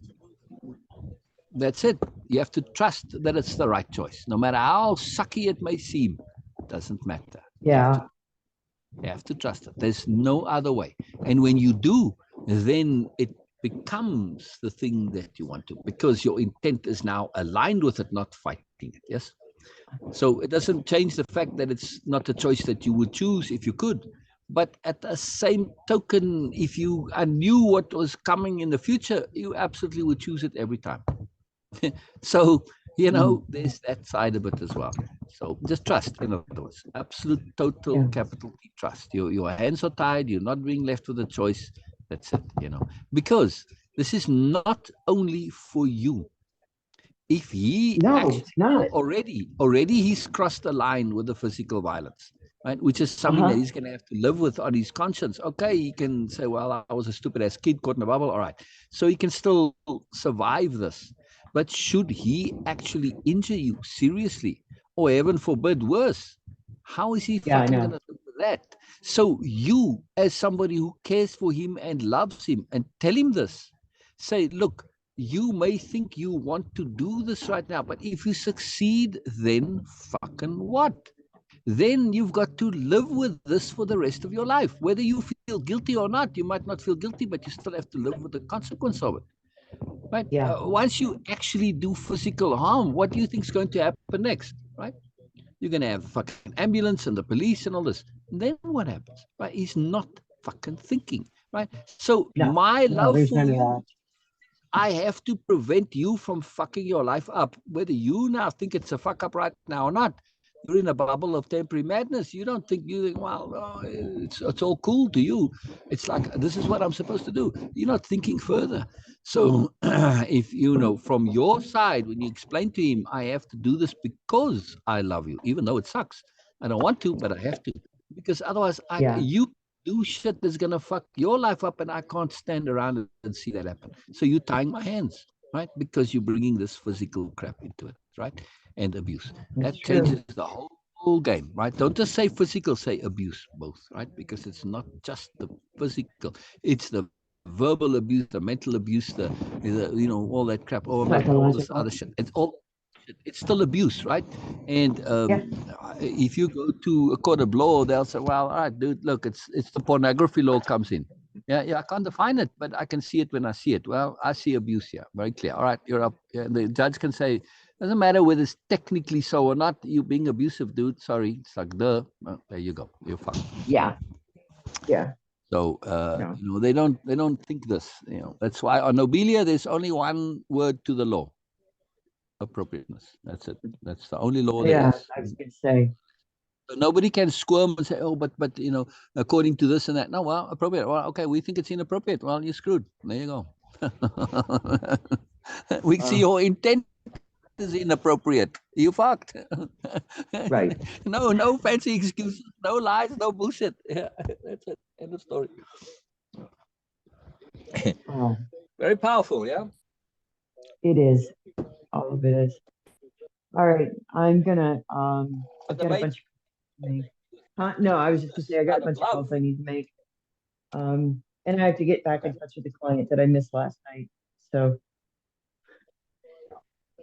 S2: that's it. You have to trust that it's the right choice, no matter how sucky it may seem. Doesn't matter.
S1: Yeah.
S2: You have to trust it. There's no other way. And when you do, then it becomes the thing that you want to, because your intent is now aligned with it, not fighting it. Yes. So it doesn't change the fact that it's not a choice that you would choose if you could. But at the same token, if you knew what was coming in the future, you absolutely would choose it every time. So, there's that side of it as well. So just trust, in other words, absolute, total, capital T trust. Your hands are tied. You're not being left with a choice. That's it, because this is not only for you. If he
S1: it's not.
S2: already he's crossed the line with the physical violence, right? Which is something that he's going to have to live with on his conscience. Okay, he can say, well, I was a stupid ass kid caught in a bubble. All right. So he can still survive this. But should he actually injure you seriously, or heaven forbid worse, how is he fucking going to live with that? So you, as somebody who cares for him and loves him, and tell him this, say, look, you may think you want to do this right now, but if you succeed, then fucking what? Then you've got to live with this for the rest of your life. Whether you feel guilty or not, you might not feel guilty, but you still have to live with the consequence of it. Right? Once you actually do physical harm, what do you think is going to happen next? Right? You're going to have fucking ambulance and the police and all this. And then what happens? Right? He's not fucking thinking. Right? So my love for you, I have to prevent you from fucking your life up. Whether you now think it's a fuck up right now or not, you're in a bubble of temporary madness. You think, well, it's all cool to you. It's like, this is what I'm supposed to do. You're not thinking further. So if from your side, when you explain to him, I have to do this because I love you, even though it sucks. I don't want to, but I have to, because otherwise you do shit that's gonna fuck your life up, and I can't stand around and see that happen. So you're tying my hands, right? Because you're bringing this physical crap into it, right? And abuse.
S1: That's
S2: That
S1: true.
S2: changes the whole game, right? Don't just say physical, say abuse, both, right? Because it's not just the physical; it's the verbal abuse, the mental abuse, all that crap, all this
S1: Psychological.
S2: other shit. It's still abuse, right? And
S1: Yeah.
S2: if you go to a court of law, they'll say, "Well, all right, dude, look, it's the pornography law comes in." Yeah, I can't define it, but I can see it when I see it. Well, I see abuse here, very clear. All right, you're up. Yeah, the judge can say, doesn't matter whether it's technically so or not. You being abusive, dude. Sorry, it's like well, there you go. You're fucked.
S1: Yeah. Yeah.
S2: So
S1: No.
S2: they don't think this. That's why on nobilia there's only one word to the law: appropriateness. That's it. That's the only law there
S1: Yeah.
S2: is.
S1: I was going to say.
S2: So nobody can squirm and say, "Oh, but according to this and that." No, well, appropriate. Well, okay, we think it's inappropriate. Well, you're screwed. There you go. We see your intent is inappropriate. You fucked.
S1: Right.
S2: No fancy excuses, no lies, no bullshit. Yeah, that's it. End of story.
S1: Oh,
S2: Very powerful, yeah.
S1: it is. All of it is. All right. I'm gonna I've
S2: But the
S1: got a
S2: main
S1: bunch of make. No, I was just gonna say I got a
S2: out of
S1: bunch of calls
S2: love.
S1: I need to make. And I have to get back in touch with the client that I missed last night. So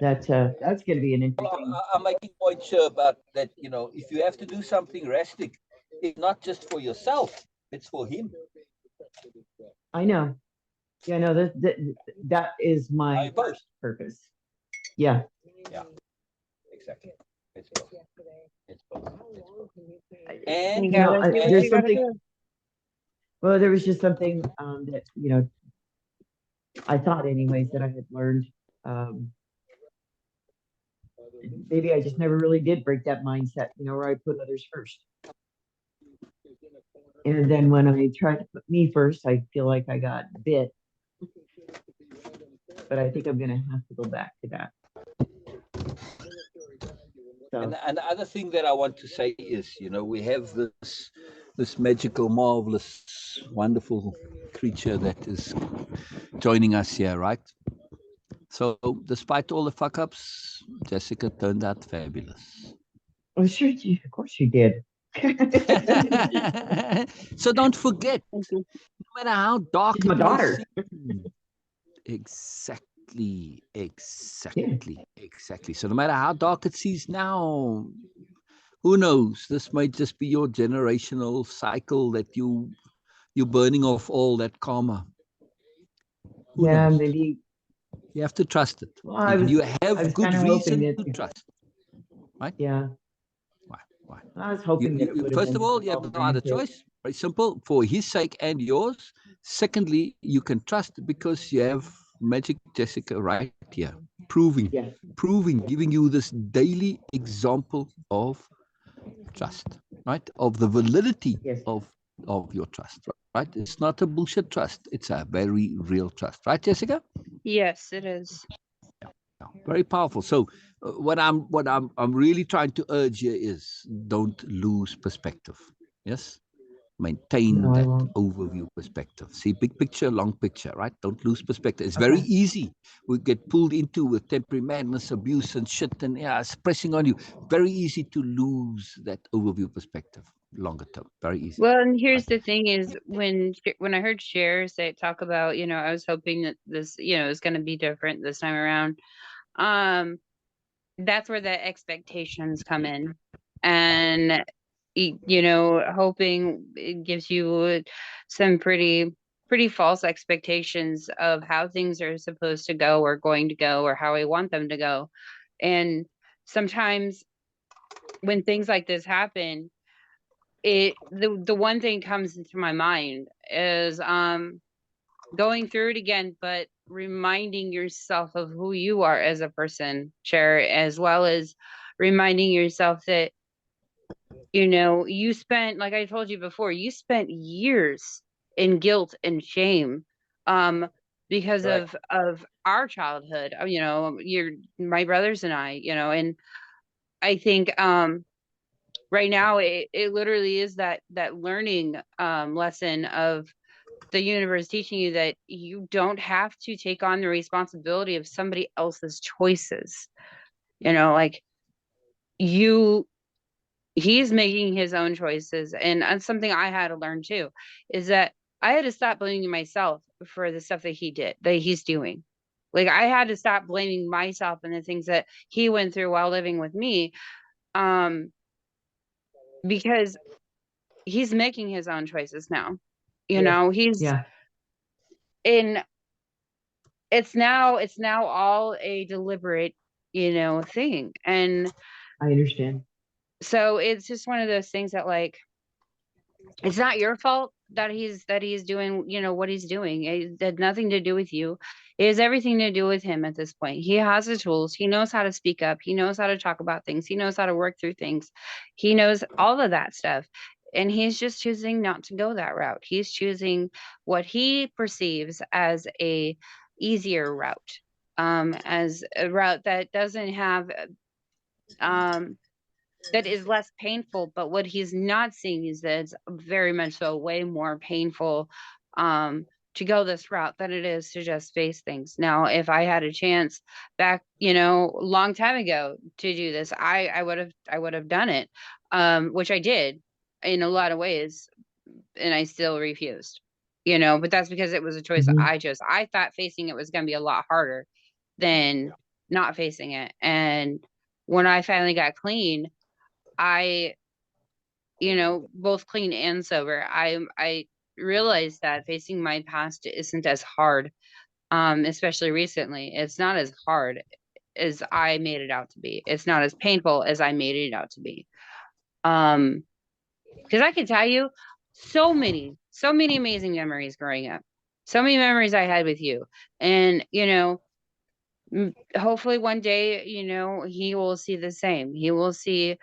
S1: that's gonna be an
S2: Well,
S1: interesting.
S2: I'm making a point sure about that. If you have to do something drastic, it's not just for yourself; it's for him.
S1: I know. Yeah, no, that is my
S2: I post.
S1: purpose. Yeah.
S2: Yeah, exactly. It's both. It's both. It's both.
S3: You
S2: And
S3: gotta do what
S1: There's
S3: you gotta
S1: something.
S3: do.
S1: Well, there was just something that I thought, anyways, that I had learned. Um, Maybe I just never really did break that mindset, where I put others first. And then when I tried to put me first, I feel like I got bit. But I think I'm going to have to go back to that. So,
S2: and the other thing that I want to say is, we have this magical, marvelous, wonderful creature that is joining us here, right? So, despite all the fuck ups, Jessica turned out fabulous.
S1: oh, sure, of course you did.
S2: So don't forget, no matter how dark
S1: She's my
S2: it may
S1: daughter.
S2: seem. Exactly.
S1: Yeah.
S2: So no matter how dark it seems now, who knows? This might just be your generational cycle that you're burning off all that karma. Who
S1: Yeah,
S2: knows?
S1: maybe.
S2: You have to trust it.
S1: Well,
S2: And you
S1: I
S2: have
S1: was
S2: good
S1: kind of hoping
S2: reason
S1: that.
S2: to trust. Right?
S1: Yeah,
S2: Why?
S1: I was hoping that it would have
S2: First
S1: been
S2: of all,
S1: because
S2: you
S1: all
S2: have
S1: the
S2: no other
S1: grandkids.
S2: choice. Very simple, for his sake and yours. Secondly, you can trust because you have Magic Jessica right here, proving,
S1: Yeah.
S2: giving you this daily example of trust, right? Of the validity
S1: Yes.
S2: of your trust, right? It's not a bullshit trust. It's a very real trust, right, Jessica?
S3: Yes, it is.
S2: Very powerful. So what I'm really trying to urge here is don't lose perspective. Yes, maintain
S1: No, I
S2: that
S1: won't.
S2: overview perspective. See big picture, long picture, right? Don't lose perspective. It's very
S1: Okay.
S2: easy. We get pulled into with temporary madness, abuse, and shit, and it's pressing on you. Very easy to lose that overview perspective longer term. Very easy.
S3: Well, and here's
S2: Right?
S3: the thing is when I heard Cher say talk about, I was hoping that this, is going to be different this time around. Um, that's where the expectations come in. And hoping it gives you some pretty false expectations of how things are supposed to go or going to go or how I want them to go. And sometimes when things like this happen, the one thing comes into my mind is going through it again, but reminding yourself of who you are as a person, Cher, as well as reminding yourself that you spent, like I told you before, you spent years in guilt and shame because
S2: Correct.
S3: of our childhood. My brothers and I, and I think right now it literally is that learning lesson of the universe teaching you that you don't have to take on the responsibility of somebody else's choices. Like you he's making his own choices. And that's something I had to learn too, is that I had to stop blaming myself for the stuff that he's doing. Like I had to stop blaming myself and the things that he went through while living with me. Um, because he's making his own choices now.
S1: Yes.
S3: He's
S1: Yeah,
S3: in it's now all a deliberate, thing. And
S1: I understand.
S3: so it's just one of those things that, like, it's not your fault that he's doing, what he's doing. It had nothing to do with you. It has everything to do with him at this point. He has the tools. He knows how to speak up. He knows how to talk about things. He knows how to work through things. He knows all of that stuff. And he's just choosing not to go that route. He's choosing what he perceives as a easier route, as a route that doesn't have um that is less painful. But what he's not seeing is that it's very much so way more painful to go this route than it is to just face things. Now, if I had a chance back, a long time ago to do this, I would have done it, which I did in a lot of ways, and I still refused. But that's because it was a choice
S1: Mhm.
S3: I thought facing it was going to be a lot harder than not facing it. And when I finally got clean, I, both clean and sober, I realized that facing my past isn't as hard, especially recently. It's not as hard as I made it out to be. It's not as painful as I made it out to be. Because I can tell you so many amazing memories growing up. So many memories I had with you. And, hopefully one day, he will see the same. He will see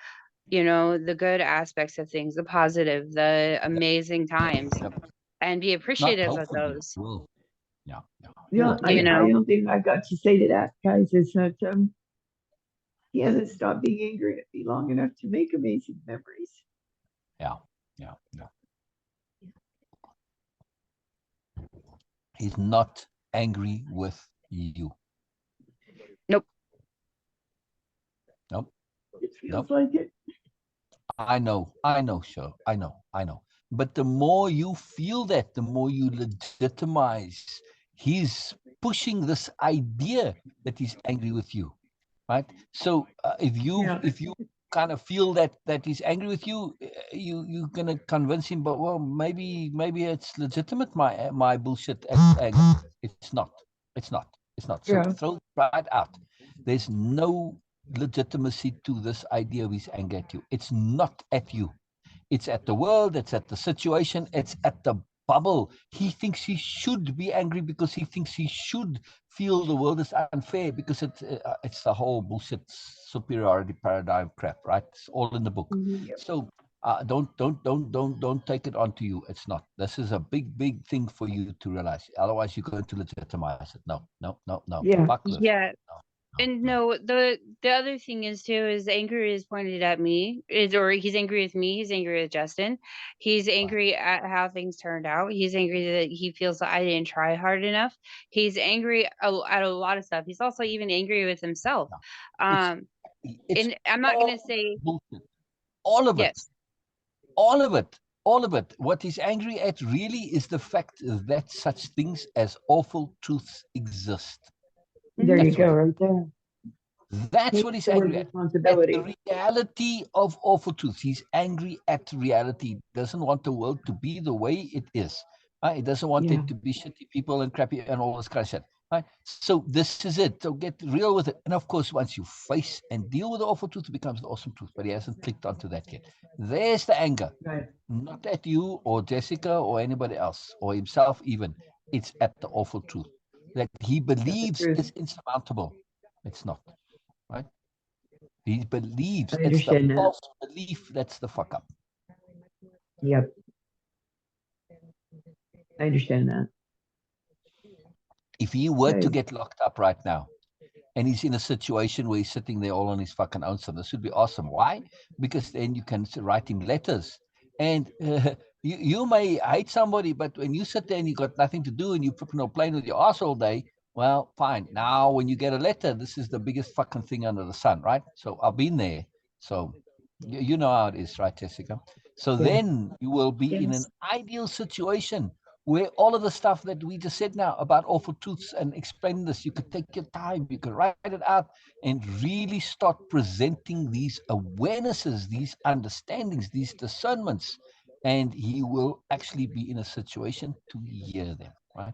S3: the good aspects of things, the positive, the amazing times,
S2: Yep.
S3: and be
S2: Not
S3: appreciative of
S2: hopefully.
S3: those,
S2: Well, yeah, yeah.
S1: Yeah,
S3: you
S1: I
S3: know?
S1: don't think I've got to say to that, guys, is that he hasn't stopped being angry at me long enough to make amazing memories.
S2: Yeah, yeah, yeah. He's not angry with you.
S3: Nope.
S2: Nope.
S1: It feels
S2: Nope.
S1: like it.
S2: I know, sure. I know. But the more you feel that, the more you legitimize. He's pushing this idea that he's angry with you, right? So
S1: Yeah.
S2: if you kind of feel that he's angry with you, you're gonna convince him. But well, maybe it's legitimate. My bullshit anger. It's not. It's not. It's not. So
S1: Yeah.
S2: throw it right out. There's no legitimacy to this idea of his anger at you. It's not at you. It's at the world. It's at the situation. It's at the bubble. He thinks he should be angry because he thinks he should feel the world is unfair because it's the whole bullshit superiority paradigm crap, right? It's all in the book.
S1: Yep.
S2: So don't take it onto you. It's not. This is a big thing for you to realize. Otherwise, you're going to legitimize it. No.
S1: Yeah.
S2: Fuck this.
S3: Yeah.
S2: No.
S3: And no, the other thing is too, is anger is pointed at me, or he's angry with me. He's angry with Justin. He's angry at how things turned out. He's angry that he feels that I didn't try hard enough. He's angry at a lot of stuff. He's also even angry with himself.
S2: It's
S3: Um,
S2: it's
S3: and I'm not gonna
S2: all
S3: say
S2: bullshit. All of it.
S3: yes.
S2: All of it. All of it. What he's angry at really is the fact that such things as awful truths exist.
S1: There
S3: Mhm.
S1: you
S2: That's what
S1: go, right there.
S2: That's
S1: Take
S2: what he's
S1: forward
S2: angry at. At
S1: responsibility.
S2: the reality of awful truths. He's angry at reality. He doesn't want the world to be the way it is. Right? He doesn't want
S1: Yeah.
S2: it to be shitty people and crappy and all this kind of shit. Right? So this is it. So get real with it. And of course, once you face and deal with the awful truth, it becomes the awesome truth. But he hasn't clicked onto that yet. There's the anger.
S1: Right.
S2: Not at you or Jessica or anybody else or himself even. It's at the awful truth that he
S1: Got the
S2: believes
S1: truth.
S2: is insurmountable. It's not. Right? He believes
S1: I
S2: it's the
S1: understand that.
S2: false belief that's the fuck up.
S1: Yep. I understand that.
S2: If he were to
S1: Okay.
S2: get locked up right now, and he's in a situation where he's sitting there all on his fucking own. So this would be awesome. Why? Because then you can write him letters, and you may hate somebody, but when you sit there and you got nothing to do and you playing with your ass all day, well, fine. Now when you get a letter, this is the biggest fucking thing under the sun, right? So I've been there. So you know how it is, right, Jessica? So
S1: Yeah.
S2: then you will be in an
S1: Yes.
S2: ideal situation where all of the stuff that we just said now about awful truths and explain this, you could take your time, you could write it out and really start presenting these awarenesses, these understandings, these discernments, and he will actually be in a situation to hear them, right?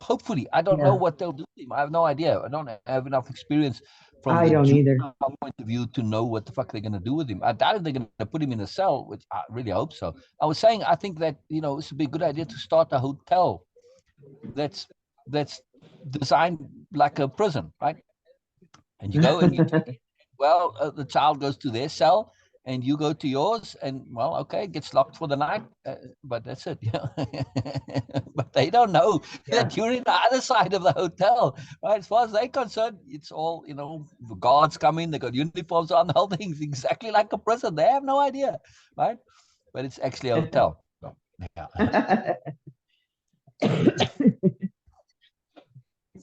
S2: Hopefully, I don't know
S1: Yeah.
S2: what they'll do to him. I have no idea. I don't have enough experience from
S1: I
S2: the
S1: don't either.
S2: juvenile point of view to know what the fuck they're going to do with him. I doubt if they're going to put him in a cell, which I really hope so. I was saying, I think that this would be a good idea to start a hotel that's designed like a prison, right? And you go and you well, the child goes to their cell and you go to yours, and well, okay, gets locked for the night, but that's it. But they don't know
S1: Yeah.
S2: that you're in the other side of the hotel, right? As far as they're concerned, it's all, the guards come in, they got uniforms on, the whole thing's exactly like a prison. They have no idea, right? But it's actually a hotel. So, yeah.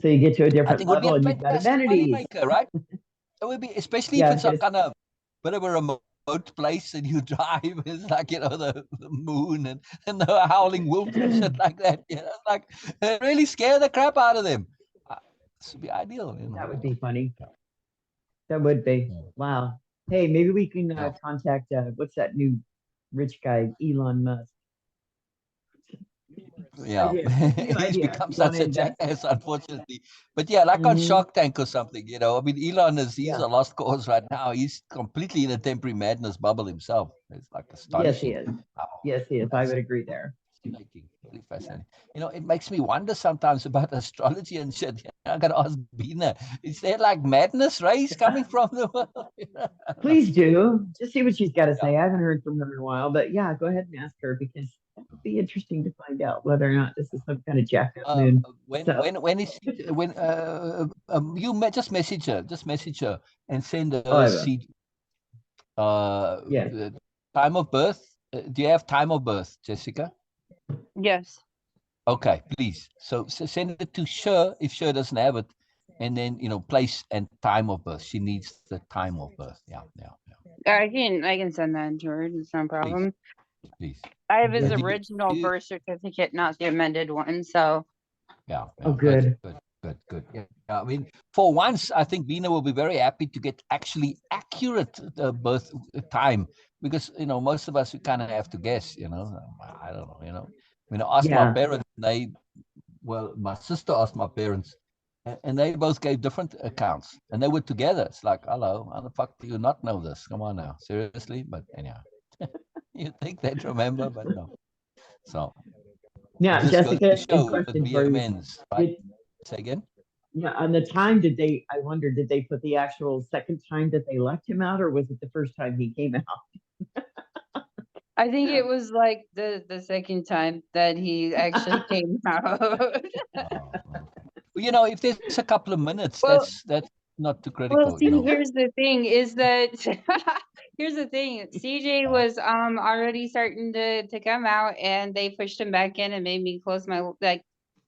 S1: So you get to a
S2: I
S1: different
S2: think it would be
S1: level
S2: a
S1: and you've got
S2: fantastic
S1: amenities.
S2: moneymaker, right? It would be, especially if
S1: Yeah,
S2: it's a
S1: because
S2: kind of bit of a remote place and you drive, it's like, the moon and the howling wolf and shit like that. It's like, it really scare the crap out of them. This would be ideal,
S1: that would be funny.
S2: Yeah.
S1: That would be.
S2: Yeah.
S1: Wow. Hey, maybe we can
S2: Yeah.
S1: contact what's that new rich guy, Elon Musk.
S2: Yeah,
S1: New
S2: he's
S1: idea.
S2: become
S1: You want
S2: such
S1: to
S2: a
S1: invest?
S2: jackass, unfortunately. But yeah, like on
S1: Hmm.
S2: Shark Tank or something, I mean, Elon he's
S1: Yeah.
S2: a lost cause right now. He's completely in a temporary madness bubble himself. It's like
S1: Yes, he
S2: astonishing.
S1: is.
S2: Wow.
S1: Yes, he is. I would agree there.
S2: Fascinating, really fascinating. It makes me wonder sometimes about astrology and shit. I gotta ask Bina, is there like madness rays coming from the world?
S1: Please do. Just see what she's got to
S2: Yeah.
S1: say. I haven't heard from her in a while, but yeah, go ahead and ask her because that would be interesting to find out whether or not this is some kind of jacked up moon. So,
S2: Just message her and send her
S1: oh, I will. Yes.
S2: the time of birth. Do you have time of birth, Jessica?
S3: Yes.
S2: Okay, please. So send it to Sher if Sher doesn't have it, and then place and time of birth. She needs the time of birth. Yeah.
S3: I can send that to her. It's no problem.
S2: Please.
S3: I have his
S1: Yeah.
S3: original birth certificate, not the amended one. So
S2: Yeah.
S1: Oh, good.
S2: Good. Yeah. I mean, for once, I think Bina will be very happy to get actually accurate birth time because most of us we kind of have to guess. I don't know. When I asked my
S1: Yeah.
S2: parents, my sister asked my parents, and they both gave different accounts, and they were together. It's like, hello, how the fuck do you not know this? Come on now, seriously. But anyhow, you think they'd remember, but no. So
S1: Now,
S2: it just goes to
S1: Jessica, a
S2: show with
S1: question for you.
S2: BMNs, right? Say again.
S1: Yeah, on the time, I wonder, did they put the actual second time that they left him out, or was it the first time he came out?
S3: I think it was like the second time that he actually came out.
S2: Oh, okay. If there's a couple of minutes,
S3: Well,
S2: that's not too
S3: well,
S2: critical.
S3: see, here's the thing is that here's the thing. CJ was already starting to come out and they pushed him back in and made me close my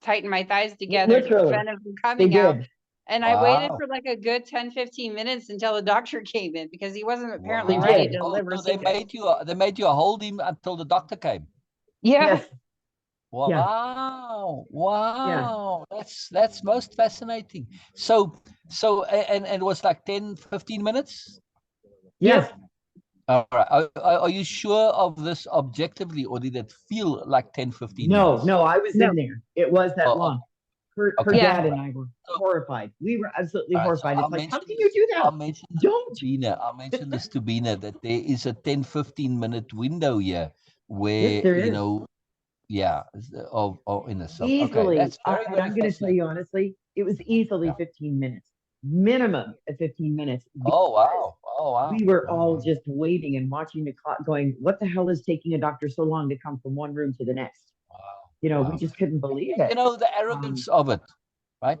S3: tighten my thighs together to
S1: Literally,
S3: prevent him from
S1: they
S3: coming out.
S1: did.
S3: And I waited
S2: Wow.
S3: for like a good 10-15 minutes until the doctor came in because he wasn't apparently
S1: They
S3: ready
S1: did.
S3: to
S2: Oh,
S3: deliver
S2: so they
S3: CJ.
S2: made you hold him until the doctor came.
S3: Yeah.
S1: Yes. Yeah.
S2: Wow.
S1: Yeah.
S2: Wow. That's most fascinating. So and it was like 10, 15 minutes?
S1: Yes.
S3: Yep.
S2: All right. Are you sure of this objectively, or did it feel like 10, 15
S1: No,
S2: minutes?
S1: no, I was
S3: No.
S1: in there. It was that
S2: Oh,
S1: long. Her
S2: okay.
S3: Yeah.
S1: dad and I were horrified. We were absolutely
S2: All right, so
S1: horrified.
S2: I'll
S1: It's like, how
S2: mention
S1: can you do
S2: I'll
S1: that?
S2: mention this
S1: Don't.
S2: to Bina. I'll mention this to Bina that there is a 10, 15-minute window here
S1: Yes,
S2: where,
S1: there is.
S2: yeah, of in the sub. Okay,
S1: Easily.
S2: that's very,
S1: And
S2: very
S1: I'm going to tell you
S2: fascinating.
S1: honestly, it was easily
S2: Yeah.
S1: 15 minutes, minimum of 15 minutes.
S2: Oh wow. Oh wow.
S1: We were
S2: Oh,
S1: all
S2: wow.
S1: just waiting and watching the clock going, what the hell is taking a doctor so long to come from one room to the next?
S2: Wow.
S1: We
S2: Wow.
S1: just couldn't believe
S2: And
S1: it.
S2: the arrogance of it, right?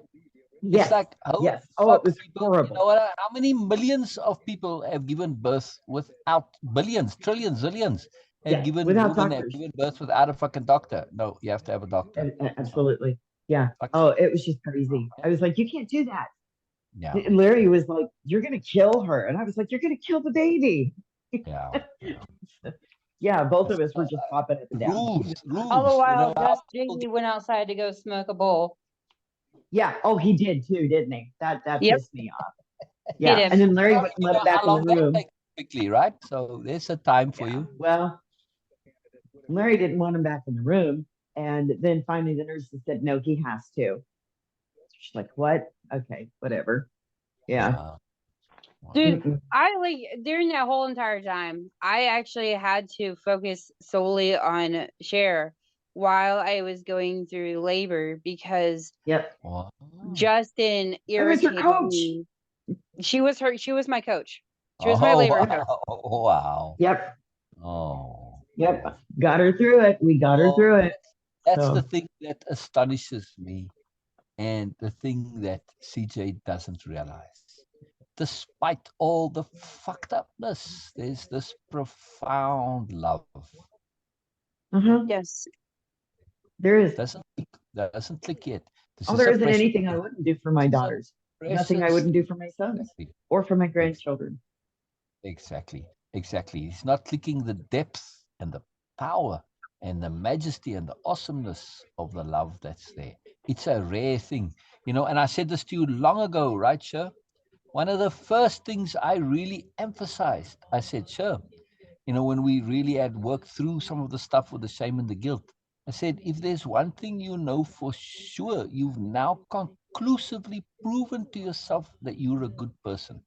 S1: Yes.
S2: like, oh,
S1: Yes. Oh, it
S2: fuck,
S1: was
S2: people, you
S1: horrible.
S2: know what? How many millions of people have given birth without billions, trillions, zillions have
S1: Yeah.
S2: given
S1: Without
S2: women have
S1: doctors.
S2: given birth without a fucking doctor? No, you have to have a doctor.
S1: Absolutely. Yeah.
S2: Like,
S1: Oh, it was just crazy. I was like, you can't do that.
S2: yeah,
S1: And Larry was like, you're going to kill her. And I was like, you're going to kill the baby.
S2: yeah, yeah.
S1: Yeah. Both of
S2: It's,
S1: us were just popping up and down.
S3: All the
S2: rules, you
S3: while,
S2: know, how
S3: just
S2: people
S3: Jamie went outside to go smoke a bowl.
S1: Yeah. Oh, he did too, didn't he? That
S3: Yep,
S1: pissed me off.
S3: he
S1: Yeah.
S3: did.
S1: And then Larry
S2: well,
S1: wouldn't
S2: you
S1: let
S2: know
S1: him back
S2: how
S1: in the
S2: long that
S1: room.
S2: takes quickly, right? So there's a time for
S1: Yeah.
S2: you.
S1: Well, Larry didn't want him back in the room. And then finally the nurses said, no, he has to. She's like, what? Okay, whatever. Yeah.
S2: Wow.
S3: Dude,
S1: Mm-mm.
S3: I like during that whole entire time, I actually had to focus solely on Cher while I was going through labor because
S1: Yep.
S2: Wow.
S3: Justin
S1: I was her
S3: irritated
S1: coach.
S3: me. She was my coach. She was my
S2: Oh,
S3: labor coach.
S2: wow. Wow.
S1: Yep.
S2: Oh.
S1: Yep. Got her through it. We got her
S2: Oh,
S1: through it.
S2: that's the
S1: So,
S2: thing that astonishes me, and the thing that CJ doesn't realize. Despite all the fucked upness, there's this profound love.
S3: Yes.
S1: there is.
S2: Doesn't click yet. This
S1: Oh,
S2: is
S1: there
S2: a
S1: isn't
S2: precious
S1: anything I
S2: thing.
S1: wouldn't do for my
S2: This is a
S1: daughters. Nothing I
S2: precious
S1: wouldn't do
S2: thing.
S1: for my sons
S2: Exactly.
S1: or for my
S2: Ex-
S1: grandchildren.
S2: Exactly. He's not clicking the depth and the power and the majesty and the awesomeness of the love that's there. It's a rare thing, you know. And I said this to you long ago, right, Sher? One of the first things I really emphasized, I said, Sher, you know, when we really had worked through some of the stuff with the shame and the guilt, I said, if there's one thing you know for sure, you've now conclusively proven to yourself that you're a good person.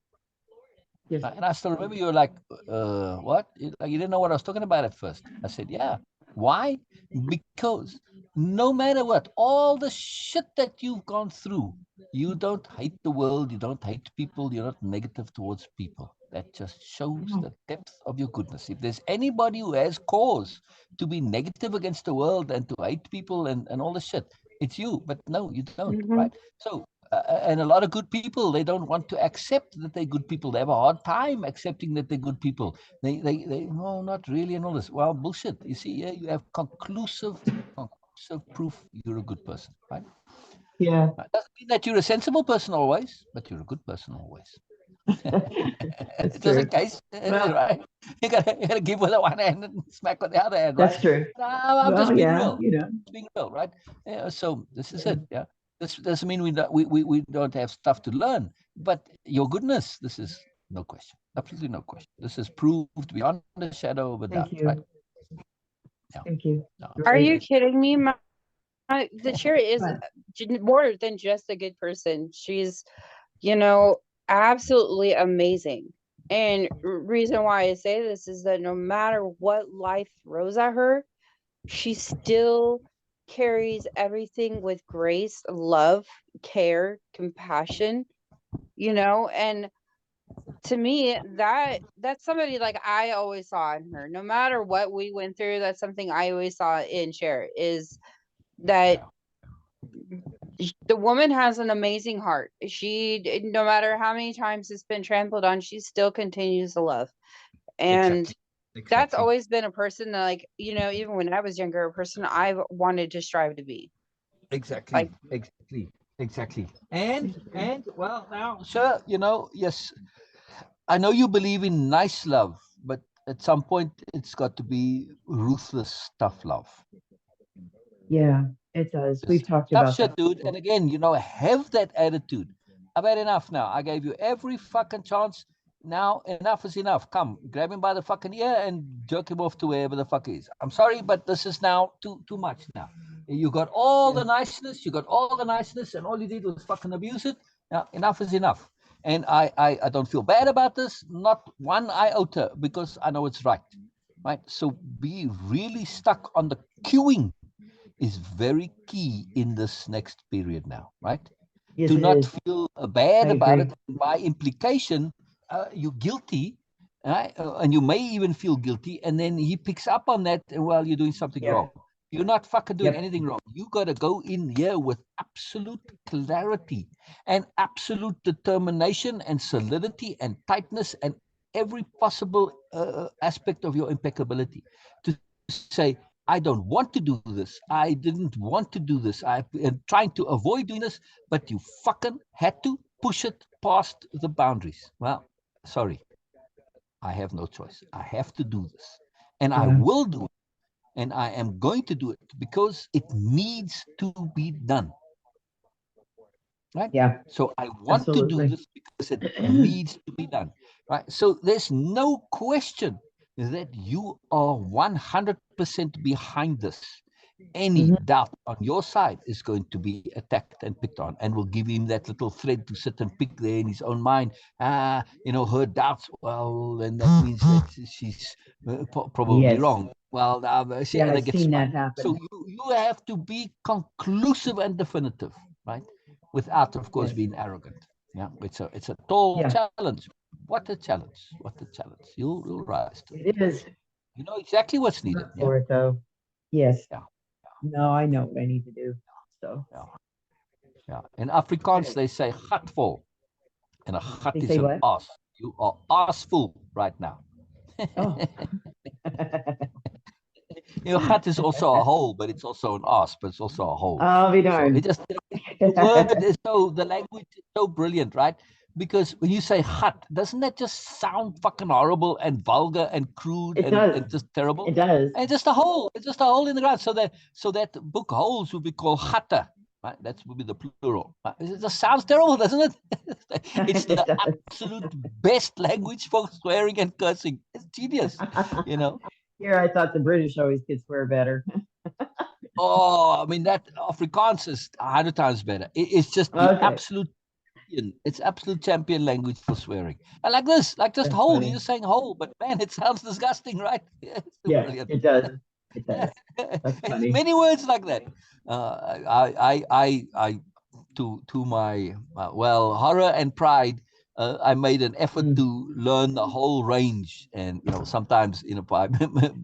S1: Yes.
S2: And I still remember you were like, what? Like, you didn't know what I was talking about at first. I said, yeah. Why? Because no matter what, all the shit that you've gone through, you don't hate the world, you don't hate people, you're not negative towards people. That just shows the depth of your goodness. If there's anybody who has cause to be negative against the world and to hate people and all the shit, it's you. But no, you don't, right? So and a lot of good people, they don't want to accept that they're good people. They have a hard time accepting that they're good people. They no, not really, and all this. Well, bullshit. You see, yeah, you have conclusive proof you're a good person, right?
S1: Yeah.
S2: Doesn't mean that you're a sensible person always, but you're a good person always.
S1: That's
S2: Just
S1: true.
S2: in case,
S1: Well,
S2: right? You gotta give with the one hand and smack with the other hand, right?
S1: that's true.
S2: I'm
S1: Well,
S2: just being
S1: yeah,
S2: real.
S1: you know.
S2: Just being real, right? Yeah, so this is
S1: Yeah.
S2: it. Yeah. This doesn't mean we don't have stuff to learn, but your goodness, this is no question. Absolutely no question. This is proved beyond a shadow of a
S1: Thank
S2: doubt, right?
S1: you.
S2: Yeah.
S1: Thank you.
S2: No,
S3: Are you
S1: Great.
S3: kidding me? The Cher is
S1: But
S3: more than just a good person. She's, you know, absolutely amazing. And reason why I say this is that no matter what life throws at her, she still carries everything with grace, love, care, compassion, and to me that's somebody like I always saw in her. No matter what we went through, that's something I always saw in Cher is that
S2: yeah,
S3: the woman has an amazing heart. No matter how many times it's been trampled on, she still continues to love. And
S2: exactly,
S3: that's
S2: exactly,
S3: always been a person that, like, even when I was younger, a person I've wanted to strive to be.
S2: exactly,
S3: Like,
S2: exactly. And well, now, sure, you know, yes, I know you believe in nice love, but at some point it's got to be ruthless, tough love.
S1: yeah, it does. We've
S2: Just
S1: talked
S2: tough
S1: about
S2: shit,
S1: that
S2: dude.
S1: before.
S2: And again, you know, have that attitude. I've had enough now. I gave you every fucking chance. Now enough is enough. Come, grab him by the fucking ear and jerk him off to wherever the fuck he is. I'm sorry, but this is now too much now. You got all
S1: Yeah.
S2: the niceness, and all you did was fucking abuse it. Now enough is enough. And I don't feel bad about this, not one iota, because I know it's right. Right. So be really stuck on the queuing is very key in this next period now, right?
S1: Yes,
S2: Do
S1: it
S2: not
S1: is.
S2: feel
S1: I
S2: bad about it.
S1: agree.
S2: By implication, you're guilty, right? And you may even feel guilty. And then he picks up on that, and well, you're doing something
S1: Yep.
S2: wrong. You're not fucking doing
S1: Yep.
S2: anything wrong. You got to go in here with absolute clarity and absolute determination and solidity and tightness and every possible aspect of your impeccability to say, I don't want to do this. I didn't want to do this. I'm trying to avoid doing this, but you fucking had to push it past the boundaries. Well, sorry. I have no choice. I have to do this. And I will do it. And I am going to do it because it needs to be done. Right?
S1: Yeah.
S2: So I want to do this because it needs to be done. Right? So there's no question that you are 100% behind this. Any doubt on your side is going to be attacked and picked on, and will give him that little thread to sit and pick there in his own mind. Her doubts. Well, then that means that she's probably wrong. Well,
S1: I've seen that happen.
S2: So you have to be conclusive and definitive, right? Without, of course, being arrogant. Yeah, it's a tall challenge. What a challenge! What a challenge! You'll rise to it.
S1: It is.
S2: You know exactly what's needed.
S1: For it though. Yes.
S2: Yeah.
S1: No, I know what I need to do. So.
S2: Yeah. In Afrikaans, they say gatvol. And a gat is an
S1: what?
S2: ass. You are assful right now.
S1: Oh.
S2: Gat is also a hole, but it's also an ass, but it's also a hole.
S1: I'll be darned.
S2: So it just, the word is the language is so brilliant, right? Because when you say gat, doesn't that just sound fucking horrible and vulgar and crude and just terrible?
S1: It does.
S2: And just a hole. It's just a hole in the ground. So that book holes would be called gatta. Right? That would be the plural. Right? It just sounds terrible, doesn't it? It's the absolute best language for swearing and cursing. It's genius, you know.
S1: Here, I thought the British always could swear better.
S2: Oh, I mean, that Afrikaans is 100 times better. It's just the absolute, it's absolute champion language for swearing. I like this, like just hole. Funny. You're just saying hole, but man, it sounds disgusting, right?
S1: Yeah, it does. It does. That's funny.
S2: Many words like that. To my horror and pride, I made an effort to learn the whole range, and sometimes by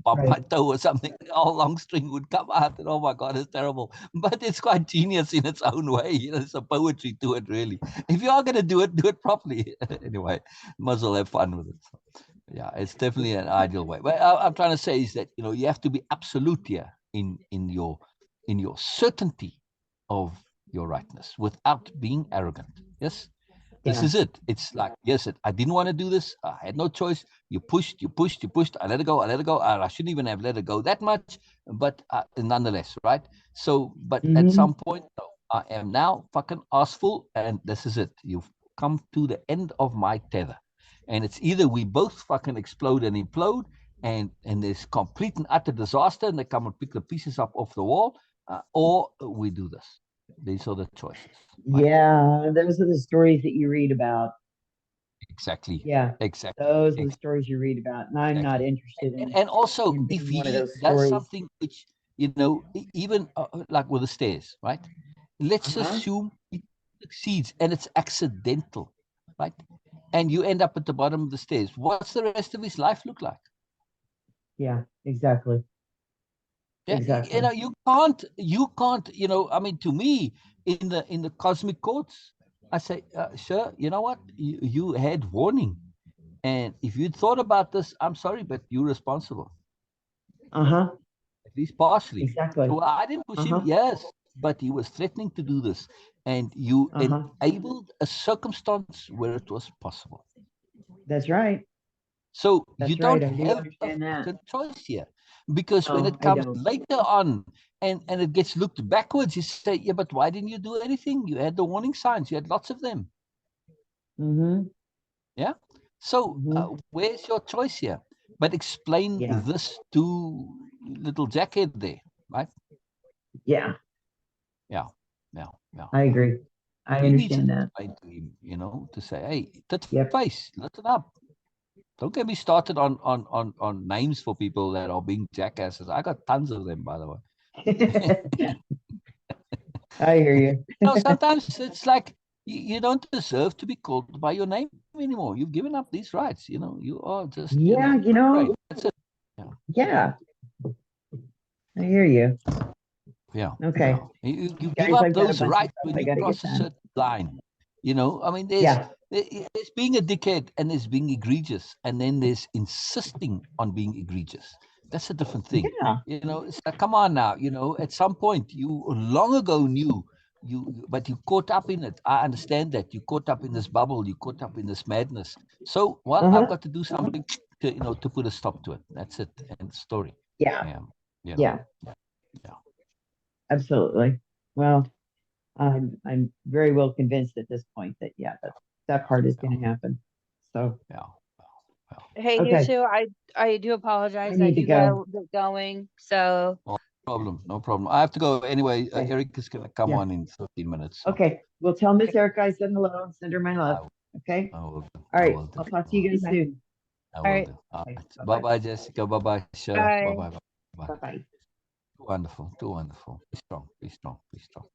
S2: my toe or something, a long string would come out, and oh my god, it's terrible. But it's quite genius in its own way. There's a poetry to it, really. If you are going to do it properly. Anyway, might as well have fun with it. Yeah, it's definitely an ideal way. But I'm trying to say is that you have to be absolute here in your certainty of your rightness without being arrogant. Yes, this is it. It's like, yes, I didn't want to do this. I had no choice. You pushed. I let it go. I shouldn't even have let it go that much, but nonetheless, right? So, but at some point, no, I am now fucking assful, and this is it. You've come to the end of my tether. And it's either we both fucking explode and implode, and there's complete and utter disaster, and they come and pick the pieces up off the wall, or we do this. These are the choices.
S1: Right? Yeah, those are the stories that you read about.
S2: Exactly.
S1: Yeah,
S2: exactly.
S1: Those are the stories you read about, and I'm not interested in.
S2: And also, if he does something which even like with the stairs, right? Let's assume it succeeds and it's accidental, right? And you end up at the bottom of the stairs. What's the rest of his life look like?
S1: Yeah, exactly.
S2: Yeah, exactly. You can't, I mean, to me, in the cosmic courts, I say, Sher, you know what? You had warning. And if you'd thought about this, I'm sorry, but you're responsible.
S1: At
S2: least partially.
S1: Exactly.
S2: So I didn't push him, yes, but he was threatening to do this. And you enabled a circumstance where it was possible.
S1: That's right.
S2: So you don't have a choice here. Because when it comes later on and it gets looked backwards, you say, yeah, but why didn't you do anything? You had the warning signs. You had lots of them. Yeah. So where's your choice here? But explain this to little Jackhead there, right?
S1: Yeah.
S2: Yeah.
S1: I agree. I understand that.
S2: To him, to say, hey, tit face, listen up. Don't get me started on names for people that are being jackasses. I got tons of them, by the way.
S1: I hear you.
S2: Sometimes it's like you don't deserve to be called by your name anymore. You've given up these rights. You are just
S1: That's it. Yeah. I hear you.
S2: Yeah.
S1: Okay.
S2: Yeah. You give
S1: Guys,
S2: up
S1: I've got a
S2: those
S1: bunch of
S2: rights
S1: stuff
S2: when
S1: I
S2: you
S1: gotta
S2: cross
S1: get
S2: a
S1: done.
S2: certain line. You know, I mean,
S1: Yeah.
S2: there's being a dickhead and there's being egregious, and then there's insisting on being egregious. That's a different thing.
S1: Yeah.
S2: You know, it's like, come on now. You know, at some point you long ago knew but you caught up in it. I understand that you caught up in this bubble. You caught up in this madness. So, well, I've got to do something to, to put a stop to it. That's it. End story.
S1: Yeah.
S2: Yeah. You know.
S1: Yeah.
S2: Yeah.
S1: Absolutely. Well, I'm very well convinced at this point that that part is going to happen. So
S2: Yeah.
S3: Hey, you
S1: okay,
S3: two, I do
S1: I
S3: apologize. I
S1: need to
S3: do gotta
S1: go.
S3: get going. So,
S2: No problem. I have to go anyway.
S1: Okay.
S2: Eric is going to come
S1: Yeah.
S2: on in 15 minutes. So
S1: Okay, well, tell Miss Erica I said hello and send her my love. Okay.
S2: I will do.
S1: All
S2: I
S1: right.
S2: will do.
S1: I'll talk to you guys soon.
S2: I
S3: all
S2: will
S3: right,
S2: do. All
S1: Okay.
S2: right.
S1: Bye-bye.
S2: Bye-bye, Jessica. Bye-bye, Sher.
S3: bye.
S2: Bye-bye. Bye.
S1: Bye bye.
S2: Too wonderful. Too wonderful. Be strong. Be strong. Be strong.